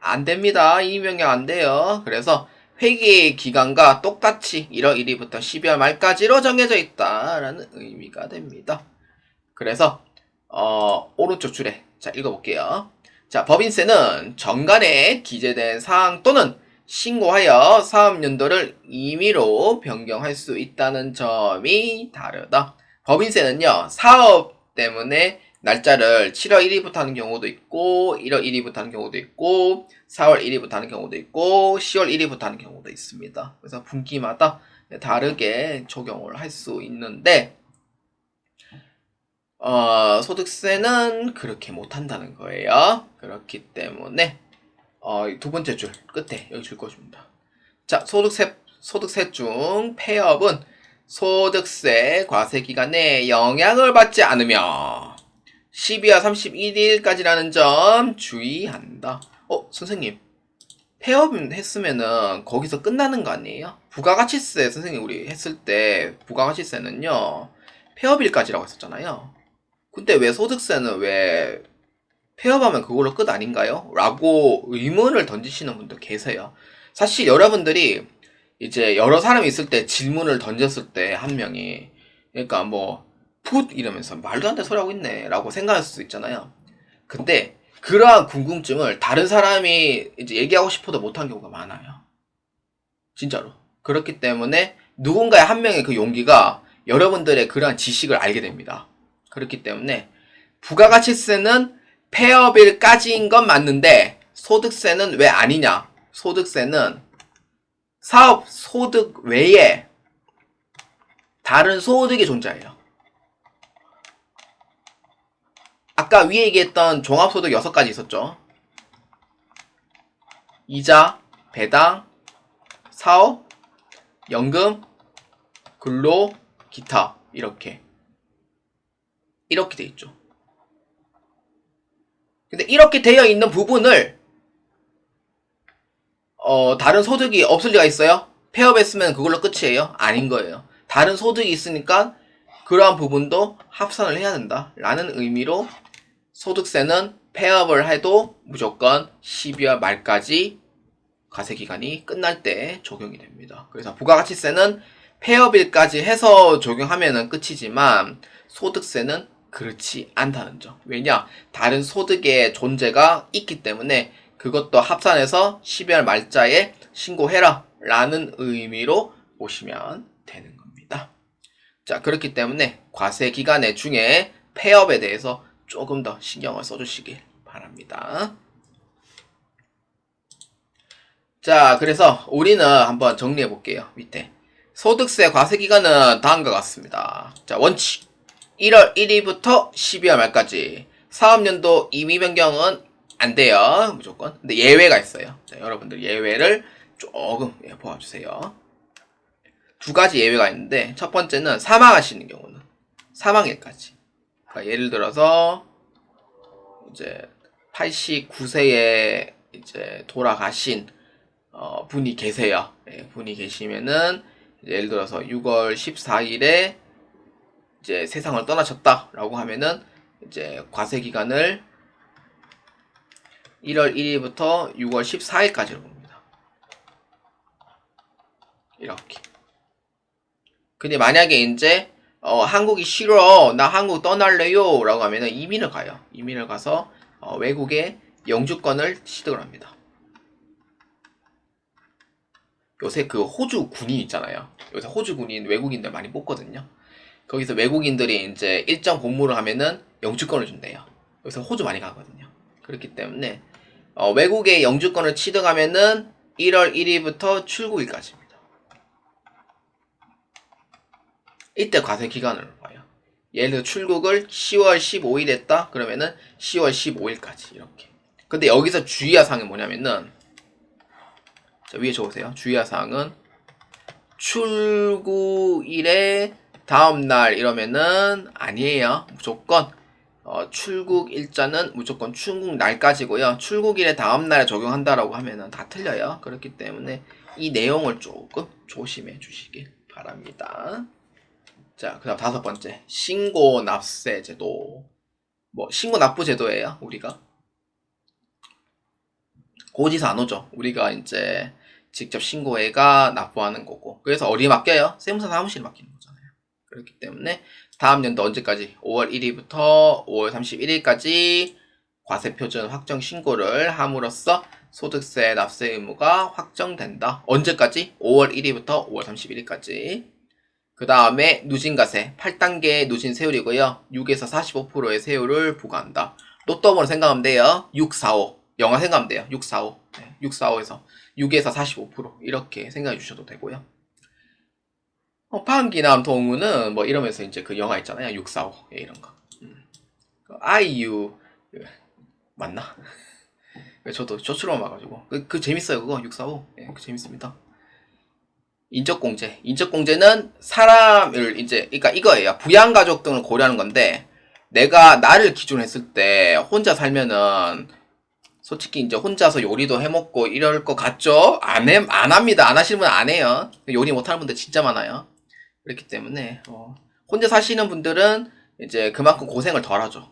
안 됩니다. 임의 변경 안 돼요. 그래서 회계 기간과 똑같이 1월 1일부터 12월 말까지로 정해져 있다라는 의미가 됩니다. 그래서 오른쪽 줄에 자 읽어볼게요. 자, 법인세는 정관에 기재된 사항 또는 신고하여 사업연도를 임의로 변경할 수 있다는 점이 다르다. 법인세는요, 사업 때문에 날짜를 7월 1일부터 하는 경우도 있고, 1월 1일부터 하는 경우도 있고, 4월 1일부터 하는 경우도 있고, 10월 1일부터 하는 경우도 있습니다. 그래서 분기마다 다르게 적용을 할 수 있는데, 소득세는 그렇게 못한다는 거예요. 그렇기 때문에 두 번째 줄 끝에 여기 줄 것입니다. 자, 소득세 중 폐업은 소득세 과세 기간에 영향을 받지 않으며 12월 31일까지라는 점 주의한다. 선생님, 폐업 했으면은 거기서 끝나는 거 아니에요? 부가가치세 선생님 우리 했을 때 부가가치세는요 폐업일까지라고 했었잖아요. 근데 왜 소득세는 왜 폐업하면 그걸로 끝 아닌가요? 라고 의문을 던지시는 분도 계세요. 사실 여러분들이 이제 여러 사람이 있을 때 질문을 던졌을 때 한 명이 그러니까 풋 이러면서 말도 안 되는 소리 하고 있네 라고 생각할 수 있잖아요. 근데 그러한 궁금증을 다른 사람이 이제 얘기하고 싶어도 못한 경우가 많아요. 진짜로. 그렇기 때문에 누군가의 한 명의 그 용기가 여러분들의 그러한 지식을 알게 됩니다. 그렇기 때문에 부가가치세는 폐업일까지인 건 맞는데 소득세는 왜 아니냐? 소득세는 사업 소득 외에 다른 소득이 존재해요. 아까 위에 얘기했던 종합소득 6가지 있었죠. 이자, 배당, 사업, 연금, 근로, 기타 이렇게 돼 있죠. 근데 이렇게 되어 있는 부분을 다른 소득이 없을 리가 있어요? 폐업했으면 그걸로 끝이에요? 아닌 거예요. 다른 소득이 있으니까 그러한 부분도 합산을 해야 된다 라는 의미로 소득세는 폐업을 해도 무조건 12월 말까지 과세기간이 끝날 때 적용이 됩니다. 그래서 부가가치세는 폐업일까지 해서 적용하면 끝이지만 소득세는 그렇지 않다는 점. 왜냐? 다른 소득의 존재가 있기 때문에 그것도 합산해서 12월 말자에 신고해라 라는 의미로 보시면 되는 겁니다. 자, 자, 그렇기 때문에 과세 기간의 중에 폐업에 대해서 조금 더 신경을 써주시길 바랍니다. 자, 그래서 우리는 한번 정리해 볼게요. 밑에 소득세 과세 기간은 다음과 같습니다. 자, 원칙 1월 1일부터 12월 말까지. 사업연도 임의 변경은 안 돼요. 무조건. 근데 예외가 있어요. 자, 여러분들 예외를 조금 보아주세요. 두 가지 예외가 있는데, 첫 번째는 사망하시는 경우는 사망일까지. 그러니까 예를 들어서 이제 89세에 이제 돌아가신 분이 계세요. 분이 계시면은 예를 들어서 6월 14일에 이제 세상을 떠나셨다라고 하면은 이제 과세 기간을 1월 1일부터 6월 14일까지로 봅니다. 이렇게. 근데 만약에 이제 한국이 싫어, 나 한국 떠날래요 라고 하면은 이민을 가요. 이민을 가서 외국에 영주권을 취득을 합니다. 요새 그 호주 군인 있잖아요. 요새 호주 군인 외국인들 많이 뽑거든요. 거기서 외국인들이 이제 일정 복무를 하면은 영주권을 준대요. 요새 호주 많이 가거든요. 그렇기 때문에 외국에 영주권을 취득하면은 1월 1일부터 출국일까지입니다. 이때 과세 기간을 봐요. 예를 들어 출국을 10월 15일 했다? 그러면은 10월 15일까지 이렇게. 근데 여기서 주의할 사항이 뭐냐면은 자, 위에 적으세요. 주의할 사항은 출국일에 다음날 이러면은 아니에요. 무조건 출국 일자는 무조건 출국 날까지고요. 출국일에 다음날에 적용한다라고 하면은 다 틀려요. 그렇기 때문에 이 내용을 조금 조심해 주시길 바랍니다. 자, 그 다음 다섯 번째. 신고 납세 제도. 뭐, 신고 납부 제도예요, 우리가. 고지서 안 오죠. 우리가 이제 직접 신고해가 납부하는 거고. 그래서 어디에 맡겨요? 세무사 사무실에 맡기는 거잖아요. 그렇기 때문에 다음 연도 언제까지? 5월 1일부터 5월 31일까지 과세표준 확정 신고를 함으로써 소득세 납세 의무가 확정된다. 언제까지? 5월 1일부터 5월 31일까지. 그 다음에 누진과세 8단계의 누진 세율이고요. 6에서 45%의 세율을 부과한다. 로또번호 생각하면 돼요. 645 영화 생각하면 돼요. 645 네, 645에서 6에서 45% 이렇게 생각해 주셔도 되고요. 파한기남 동우는 뭐 이러면서 이제 그 영화 있잖아요. 645 예, 이런 거. 아이유 맞나? 저도 쇼츠로만 봐가지고 그 재밌어요. 그거 645 예, 그 재밌습니다. 인적공제. 인적공제는 사람을 이제, 그러니까 이거예요. 부양가족 등을 고려하는 건데, 내가 나를 기준으로 했을 때, 혼자 살면은, 솔직히 이제 혼자서 요리도 해먹고 이럴 것 같죠? 안 합니다. 안 하시는 분 안 해요. 요리 못하는 분들 진짜 많아요. 그렇기 때문에, 혼자 사시는 분들은 이제 그만큼 고생을 덜 하죠.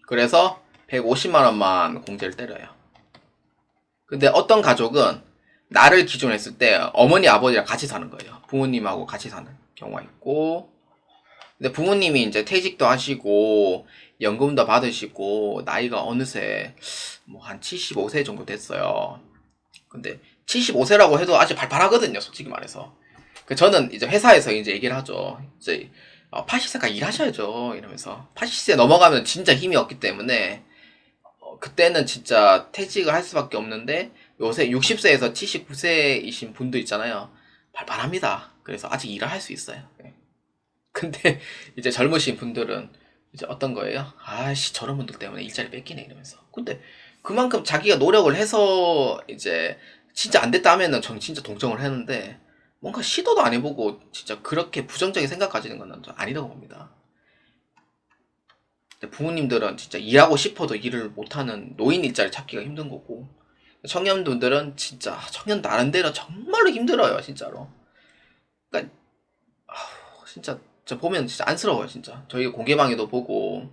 그래서 150만원만 공제를 때려요. 근데 어떤 가족은 나를 기준으로 했을 때 어머니 아버지랑 같이 사는 거예요. 부모님하고 같이 사는 경우가 있고, 근데 부모님이 이제 퇴직도 하시고 연금도 받으시고 나이가 어느새 뭐 한 75세 정도 됐어요. 근데 75세라고 해도 아직 발팔하거든요, 솔직히 말해서. 저는 이제 회사에서 이제 얘기를 하죠. 이제 80세까지 일하셔야죠 이러면서. 80세 넘어가면 진짜 힘이 없기 때문에 그때는 진짜 퇴직을 할 수밖에 없는데 요새 60세에서 79세이신 분도 있잖아요. 발발합니다. 그래서 아직 일을 할 수 있어요. 근데 이제 젊으신 분들은 이제 어떤 거예요? 아씨 저런 분들 때문에 일자리 뺏기네 이러면서. 근데 그만큼 자기가 노력을 해서 이제 진짜 안 됐다 하면은 전 진짜 동정을 했는데 뭔가 시도도 안 해보고 진짜 그렇게 부정적인 생각 가지는 건 아니라고 봅니다. 부모님들은 진짜 일하고 싶어도 일을 못하는 노인 일자리 찾기가 힘든 거고 청년분들은 진짜 청년 나름대로 정말로 힘들어요 진짜로. 그러니까 진짜 보면 진짜 안쓰러워요 진짜. 저희 공개방에도 보고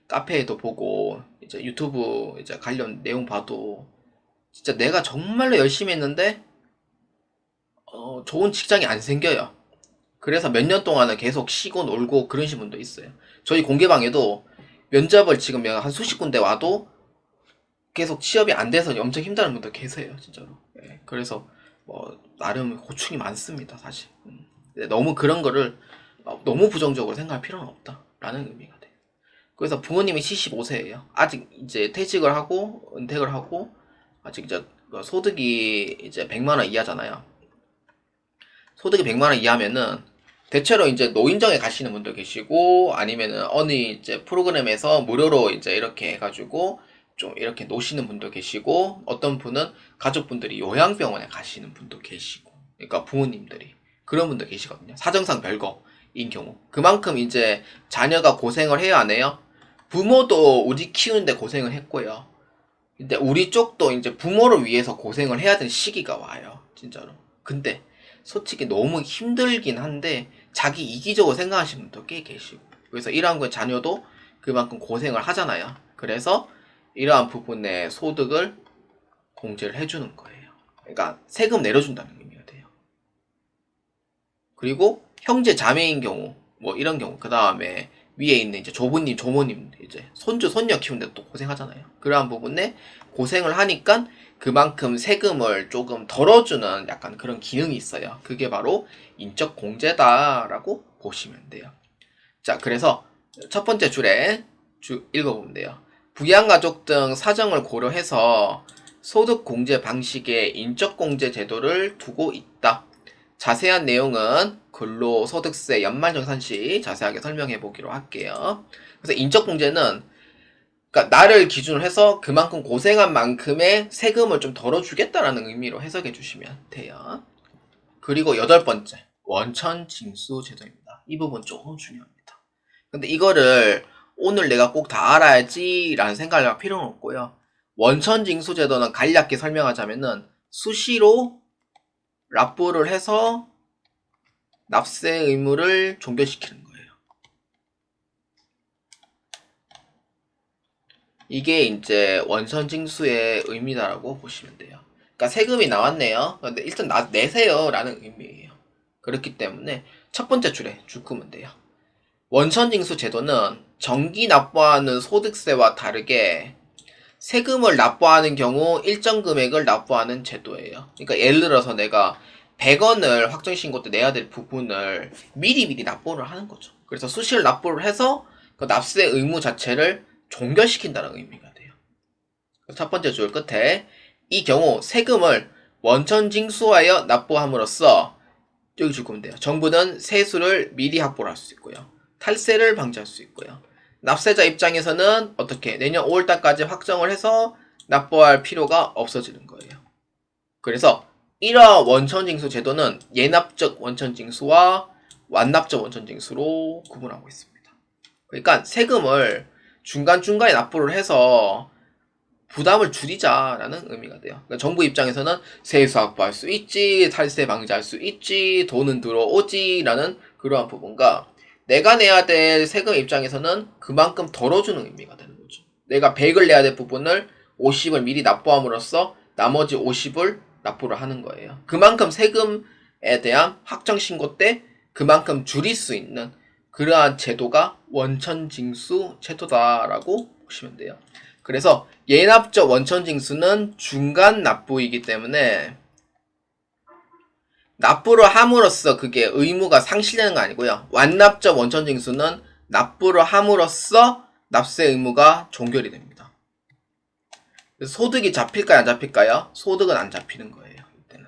카페에도 보고 이제 유튜브 이제 관련 내용 봐도 진짜 내가 정말로 열심히 했는데 좋은 직장이 안 생겨요. 그래서 몇 년 동안은 계속 쉬고 놀고 그러신 분도 있어요. 저희 공개방에도 면접을 지금 한 수십 군데 와도 계속 취업이 안 돼서 엄청 힘들어하는 분들 계세요, 진짜로. 예, 그래서 뭐 나름 고충이 많습니다, 사실. 너무 그런 거를 너무 부정적으로 생각할 필요는 없다라는 의미가 돼요. 그래서 부모님이 75세예요. 아직 이제 퇴직을 하고 은퇴를 하고 아직 이제 소득이 이제 100만 원 이하잖아요. 소득이 100만 원 이하면은 대체로 이제 노인정에 가시는 분도 계시고 아니면은 어느 이제 프로그램에서 무료로 이제 이렇게 해가지고 좀 이렇게 노시는 분도 계시고 어떤 분은 가족분들이 요양병원에 가시는 분도 계시고 그러니까 부모님들이 그런 분도 계시거든요. 사정상 별거인 경우 그만큼 이제 자녀가 고생을 해야 하네요. 부모도 우리 키우는데 고생을 했고요. 근데 우리 쪽도 이제 부모를 위해서 고생을 해야 되는 시기가 와요. 진짜로. 근데 솔직히 너무 힘들긴 한데 자기 이기적으로 생각하시는 분도 꽤 계시고 그래서 이러한 거 자녀도 그만큼 고생을 하잖아요. 그래서 이러한 부분의 소득을 공제를 해주는 거예요. 그러니까 세금 내려준다는 의미가 돼요. 그리고 형제 자매인 경우 뭐 이런 경우 그 다음에 위에 있는 이제 조부님 조모님 이제 손주 손녀 키우는데 또 고생하잖아요. 그러한 부분에 고생을 하니까 그만큼 세금을 조금 덜어주는 약간 그런 기능이 있어요. 그게 바로 인적 공제다라고 보시면 돼요. 자, 그래서 첫 번째 줄에 읽어보면 돼요. 부양가족 등 사정을 고려해서 소득 공제 방식의 인적 공제 제도를 두고 있다. 자세한 내용은 근로소득세 연말정산시 자세하게 설명해 보기로 할게요. 그래서 인적공제는 그러니까 나를 기준으로 해서 그만큼 고생한 만큼의 세금을 좀 덜어주겠다라는 의미로 해석해 주시면 돼요. 그리고 여덟 번째 원천징수 제도입니다. 이 부분 조금 중요합니다. 근데 이거를 오늘 내가 꼭 다 알아야지 라는 생각을 할 필요는 없고요. 원천징수 제도는 간략히 설명하자면은 수시로 납부를 해서 납세 의무를 종결시키는 거예요. 이게 이제 원천징수의 의미다라고 보시면 돼요. 그러니까 세금이 나왔네요. 근데 일단 내세요 라는 의미예요. 그렇기 때문에 첫 번째 줄에 줄 끄면 돼요. 원천징수 제도는 정기 납부하는 소득세와 다르게 세금을 납부하는 경우 일정 금액을 납부하는 제도예요. 그러니까 예를 들어서 내가 100원을 확정신고 때 내야 될 부분을 미리 납부를 하는 거죠. 그래서 수시를 납부를 해서 그 납세 의무 자체를 종결시킨다는 의미가 돼요. 첫 번째 줄 끝에 이 경우 세금을 원천징수하여 납부함으로써 여기 줄 거면 돼요. 정부는 세수를 미리 확보를 할 수 있고요. 탈세를 방지할 수 있고요. 납세자 입장에서는 어떻게 내년 5월달까지 확정을 해서 납부할 필요가 없어지는 거예요. 그래서 이러한 원천징수 제도는 예납적 원천징수와 완납적 원천징수로 구분하고 있습니다. 그러니까 세금을 중간중간에 납부를 해서 부담을 줄이자라는 의미가 돼요. 그러니까 정부 입장에서는 세수 확보할 수 있지, 탈세 방지할 수 있지, 돈은 들어오지라는 그러한 부분과 내가 내야 될 세금 입장에서는 그만큼 덜어주는 의미가 되는 거죠. 내가 100을 내야 될 부분을 50을 미리 납부함으로써 나머지 50을 납부를 하는 거예요. 그만큼 세금에 대한 확정신고 때 그만큼 줄일 수 있는 그러한 제도가 원천징수 제도다라고 보시면 돼요. 그래서 예납적 원천징수는 중간 납부이기 때문에 납부를 함으로써 그게 의무가 상실되는 거 아니고요. 완납적 원천징수는 납부를 함으로써 납세 의무가 종결이 됩니다. 그래서 소득이 잡힐까요? 안 잡힐까요? 소득은 안 잡히는 거예요. 이때는.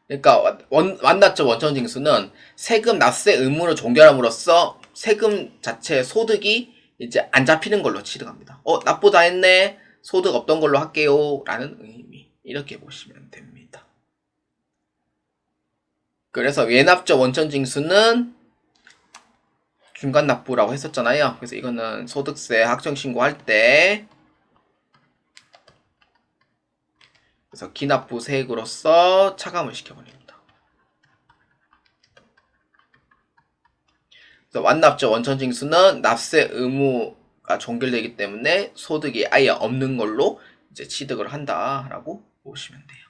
그러니까 완납적 원천징수는 세금 납세 의무를 종결함으로써 세금 자체 소득이 이제 안 잡히는 걸로 취득합니다. 납부 다 했네. 소득 없던 걸로 할게요. 라는 의미. 이렇게 보시면 됩니다. 그래서 예납적 원천징수는 중간 납부라고 했었잖아요. 그래서 이거는 소득세 확정신고할 때 그래서 기납부 세액으로서 차감을 시켜버립니다. 그래서 완납적 원천징수는 납세 의무가 종결되기 때문에 소득이 아예 없는 걸로 이제 취득을 한다라고 보시면 돼요.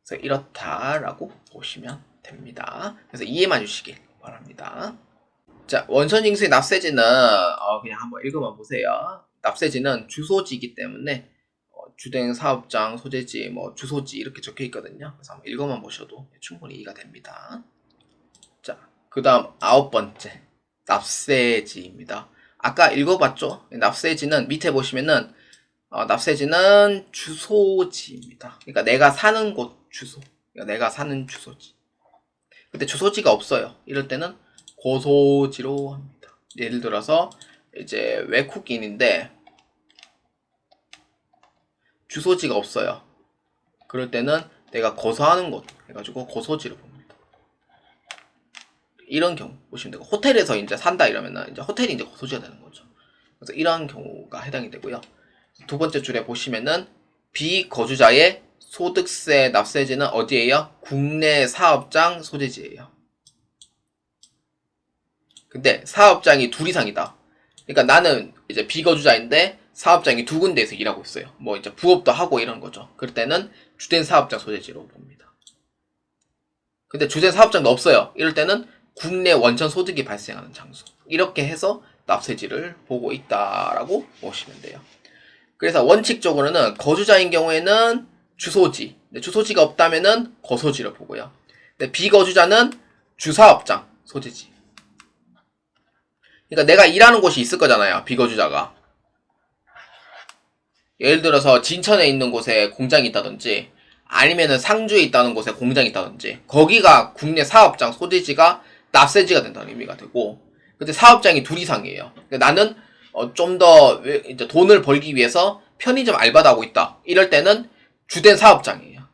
그래서 이렇다라고 보시면 됩니다. 그래서 이해만 주시길 바랍니다. 자, 원천징수의 납세지는 그냥 한번 읽어봐 보세요. 납세지는 주소지이기 때문에 주된 사업장 소재지, 뭐 주소지 이렇게 적혀 있거든요. 그래서 한번 읽어만 보셔도 충분히 이해가 됩니다. 자, 그 다음 9번째 납세지입니다. 아까 읽어봤죠? 납세지는 밑에 보시면은 납세지는 주소지입니다. 그러니까 내가 사는 곳 주소, 그러니까 내가 사는 주소지. 근데 주소지가 없어요. 이럴 때는 고소지로 합니다. 예를 들어서 이제 외국인인데 주소지가 없어요. 그럴 때는 내가 거주하는 곳 해가지고 고소지로 봅니다. 이런 경우 보시면 되고, 호텔에서 이제 산다 이러면은 이제 호텔이 이제 고소지가 되는 거죠. 그래서 이런 경우가 해당이 되고요. 두 번째 줄에 보시면은 비거주자의 소득세 납세지는 어디예요? 국내 사업장 소재지예요. 근데 사업장이 둘 이상이다. 그러니까 나는 이제 비거주자인데 사업장이 두 군데에서 일하고 있어요. 뭐 이제 부업도 하고 이런 거죠. 그럴 때는 주된 사업장 소재지로 봅니다. 근데 주된 사업장도 없어요. 이럴 때는 국내 원천 소득이 발생하는 장소. 이렇게 해서 납세지를 보고 있다라고 보시면 돼요. 그래서 원칙적으로는 거주자인 경우에는 주소지, 주소지가 없다면은 거소지를 보고요. 근데 비거주자는 주사업장 소재지. 그러니까 내가 일하는 곳이 있을 거잖아요. 비거주자가. 예를 들어서 진천에 있는 곳에 공장이 있다든지 아니면은 상주에 있다는 곳에 공장이 있다든지 거기가 국내 사업장 소재지가 납세지가 된다는 의미가 되고, 근데 사업장이 둘 이상이에요. 나는 좀 더 이제 돈을 벌기 위해서 편의점 알바도 하고 있다. 이럴 때는 주된 사업장이에요.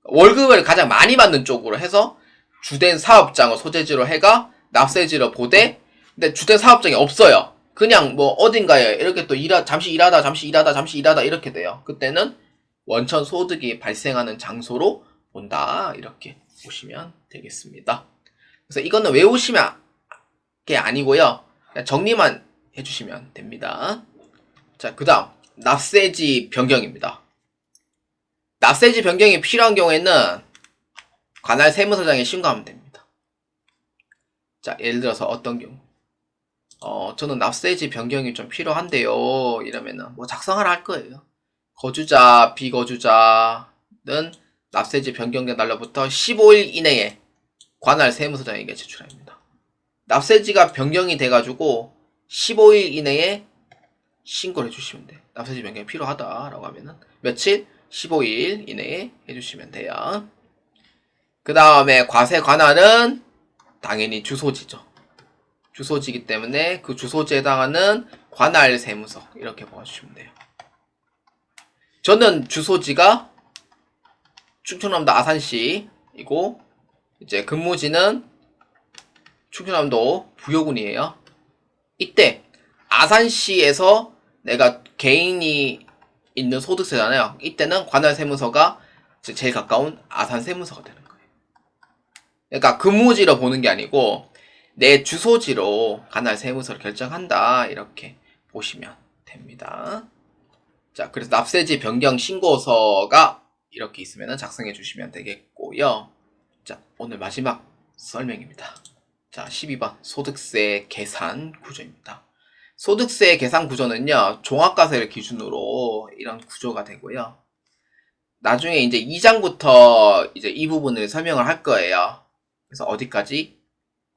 월급을 가장 많이 받는 쪽으로 해서 주된 사업장을 소재지로 해가 납세지를 보되, 근데 주된 사업장이 없어요. 그냥 뭐 어딘가에 이렇게 또 잠시 일하다 이렇게 돼요. 그때는 원천 소득이 발생하는 장소로 본다. 이렇게 보시면 되겠습니다. 그래서 이거는 외우시면 게 아니고요. 그냥 정리만 해주시면 됩니다. 자, 그 다음 납세지 변경입니다. 납세지 변경이 필요한 경우에는 관할 세무서장에 신고하면 됩니다. 자, 예를 들어서 어떤 경우 저는 납세지 변경이 좀 필요한데요 이러면은 뭐 작성하라 할 거예요. 거주자, 비거주자는 납세지 변경된 날로부터 15일 이내에 관할 세무서장에게 제출합니다. 납세지가 변경이 돼가지고 15일 이내에 신고를 해주시면 돼요. 납세지 변경이 필요하다라고 하면은 며칠? 15일 이내에 해주시면 돼요. 그 다음에 과세 관할은 당연히 주소지죠. 주소지이기 때문에 그 주소지에 해당하는 관할 세무서 이렇게 봐주시면 돼요. 저는 주소지가 충청남도 아산시이고 이제 근무지는 충청남도 부여군이에요. 이때 아산시에서 내가 개인이 있는 소득세잖아요. 이때는 관할 세무서가 제일 가까운 아산 세무서가 되는 거예요. 그러니까 근무지로 보는 게 아니고 내 주소지로 관할 세무서를 결정한다. 이렇게 보시면 됩니다. 자, 그래서 납세지 변경 신고서가 이렇게 있으면 작성해 주시면 되겠고요. 자, 오늘 마지막 설명입니다. 자, 12번 소득세 계산 구조입니다. 소득세 계산 구조는요, 종합과세를 기준으로 이런 구조가 되고요. 나중에 이제 2장부터 이제 이 부분을 설명을 할 거예요. 그래서 어디까지?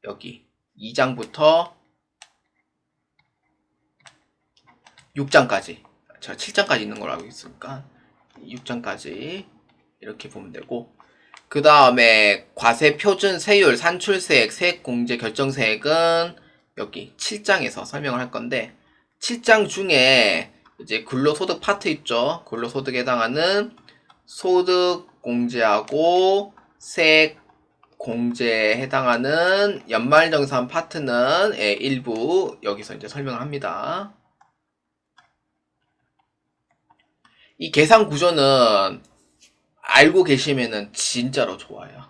여기 2장부터 6장까지. 제가 7장까지 있는 걸로 알고 있으니까 6장까지 이렇게 보면 되고, 그 다음에 과세 표준 세율, 산출세액, 세액공제 결정세액은 여기 7장에서 설명을 할 건데, 7장 중에 이제 근로소득 파트 있죠. 근로소득에 해당하는 소득공제하고 세액공제에 해당하는 연말정산 파트는 일부 여기서 이제 설명을 합니다. 이 계산 구조는 알고 계시면은 진짜로 좋아요.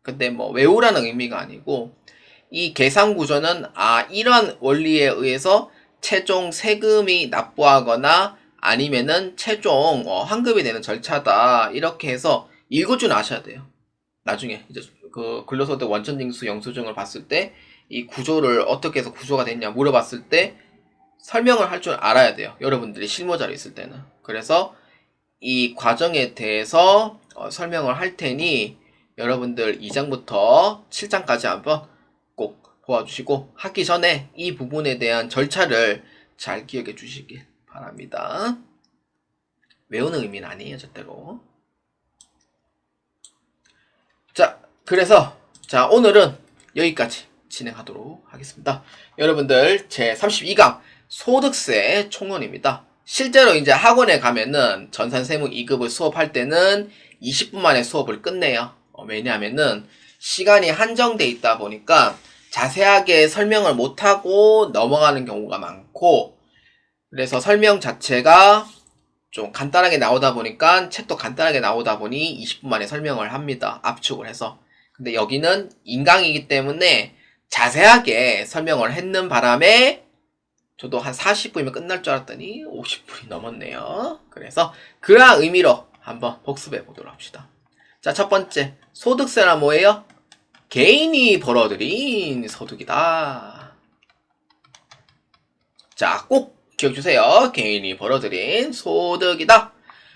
근데 뭐 외우라는 의미가 아니고, 이 계산 구조는 이런 원리에 의해서 최종 세금이 납부하거나 아니면은 최종 환급이 되는 절차다. 이렇게 해서 읽어줄 아셔야 돼요. 나중에 이제 그 근로소득 원천징수 영수증을 봤을 때 이 구조를 어떻게 해서 구조가 됐냐 물어봤을 때 설명을 할 줄 알아야 돼요. 여러분들이 실무자로 있을 때는. 그래서 이 과정에 대해서 설명을 할 테니 여러분들 2장부터 7장까지 한번 꼭 보아주시고 하기 전에 이 부분에 대한 절차를 잘 기억해 주시길 바랍니다. 외우는 의미는 아니에요, 절대로. 자, 그래서 자 오늘은 여기까지 진행하도록 하겠습니다. 여러분들 제 32강 소득세 총론입니다. 실제로 이제 학원에 가면은 전산세무 2급을 수업할 때는 20분 만에 수업을 끝내요. 왜냐하면은 시간이 한정돼 있다 보니까 자세하게 설명을 못하고 넘어가는 경우가 많고, 그래서 설명 자체가 좀 간단하게 나오다 보니까 책도 간단하게 나오다 보니 20분 만에 설명을 합니다. 압축을 해서. 근데 여기는 인강이기 때문에 자세하게 설명을 했는 바람에 저도 한 40분이면 끝날 줄 알았더니 50분이 넘었네요. 그래서 그러한 의미로 한번 복습해 보도록 합시다. 자, 첫 번째, 소득세란 뭐예요? 개인이 벌어들인 소득이다. 자, 꼭 기억주세요. 개인이 벌어들인 소득이다.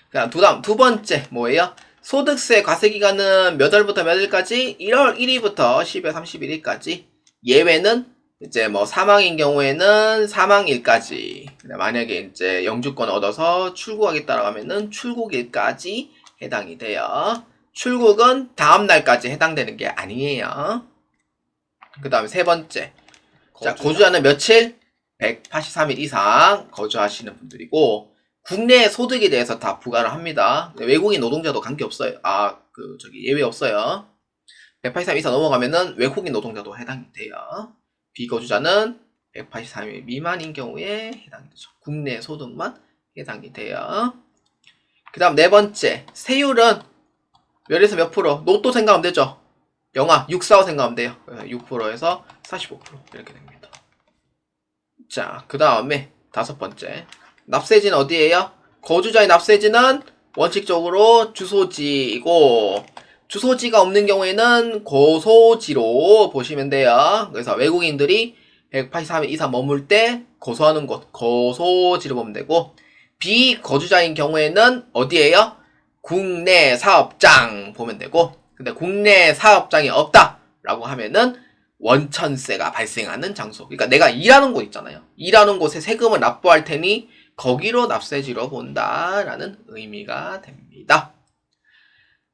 그다음 두 번째 뭐예요? 소득세 과세기간은 몇 월부터 몇 일까지? 1월 1일부터 12월 31일까지. 예외는 이제 뭐 사망인 경우에는 사망일까지. 만약에 이제 영주권 얻어서 출국하겠다라고 하면은 출국일까지 해당이 돼요. 출국은 다음 날까지 해당되는 게 아니에요. 그 다음에 세 번째. 자, 거주자는 며칠? 183일 이상 거주하시는 분들이고, 국내 소득에 대해서 다 부과를 합니다. 외국인 노동자도 관계없어요. 예외 없어요. 183일 이상 넘어가면은 외국인 노동자도 해당이 돼요. 비거주자는 183일 미만인 경우에 해당이 되죠. 국내 소득만 해당이 돼요. 그 다음 네 번째, 세율은 몇에서 몇 프로? 로또 생각하면 되죠. 영화 645 생각하면 돼요. 6%에서 45% 이렇게 됩니다. 자, 그 다음에 다섯 번째, 납세지는 어디예요? 거주자의 납세지는 원칙적으로 주소지이고, 주소지가 없는 경우에는 고소지로 보시면 돼요. 그래서 외국인들이 183일 이상 머물 때 거소하는 곳, 거소지로 보면 되고, 비거주자인 경우에는 어디예요? 국내 사업장 보면 되고, 근데 국내 사업장이 없다라고 하면은 원천세가 발생하는 장소. 그러니까 내가 일하는 곳 있잖아요. 일하는 곳에 세금을 납부할 테니 거기로 납세지로 본다라는 의미가 됩니다.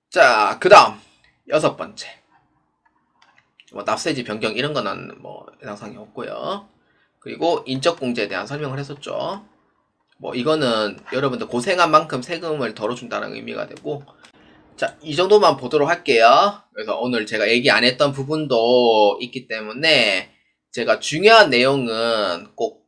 자, 그 다음 여섯 번째, 뭐 납세지 변경 이런 거는 뭐 해당사항이 없고요. 그리고 인적공제에 대한 설명을 했었죠. 뭐 이거는 여러분들 고생한 만큼 세금을 덜어준다는 의미가 되고, 자, 이 정도만 보도록 할게요. 그래서 오늘 제가 얘기 안 했던 부분도 있기 때문에 제가 중요한 내용은 꼭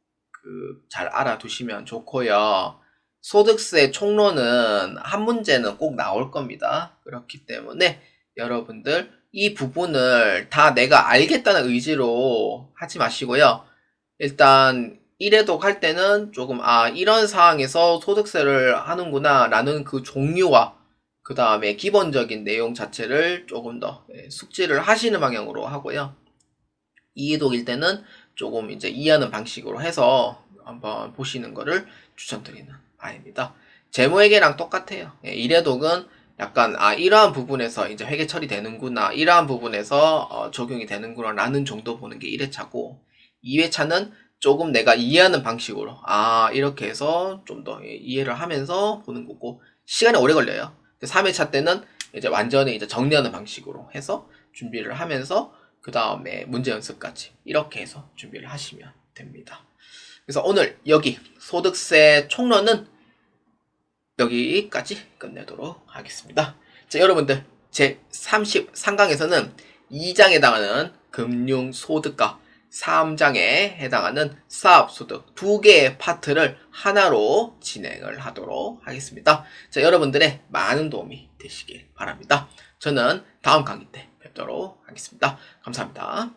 잘 알아두시면 좋고요. 소득세 총론은 한 문제는 꼭 나올 겁니다. 그렇기 때문에 여러분들 이 부분을 다 내가 알겠다는 의지로 하지 마시고요. 일단 1회독 할 때는 조금 이런 상황에서 소득세를 하는구나 라는 그 종류와 그 다음에 기본적인 내용 자체를 조금 더 숙지를 하시는 방향으로 하고요. 2회독일 때는 조금 이제 이해하는 방식으로 해서 한번 보시는 거를 추천드리는 바입니다. 재무회계랑 똑같아요. 1회독은 약간 이러한 부분에서 이제 회계 처리되는구나, 이러한 부분에서 적용이 되는구나 라는 정도 보는 게 1회차고, 2회차는 조금 내가 이해하는 방식으로 이렇게 해서 좀 더 이해를 하면서 보는 거고, 시간이 오래 걸려요. 3회차 때는 이제 완전히 이제 정리하는 방식으로 해서 준비를 하면서 그 다음에 문제 연습까지 이렇게 해서 준비를 하시면 됩니다. 그래서 오늘 여기 소득세 총론은 여기까지 끝내도록 하겠습니다. 자, 여러분들 제 33강에서는 2장에 해당하는 금융소득과 3장에 해당하는 사업소득 두 개의 파트를 하나로 진행을 하도록 하겠습니다. 자, 여러분들의 많은 도움이 되시길 바랍니다. 저는 다음 강의 때 뵙도록 하겠습니다. 감사합니다.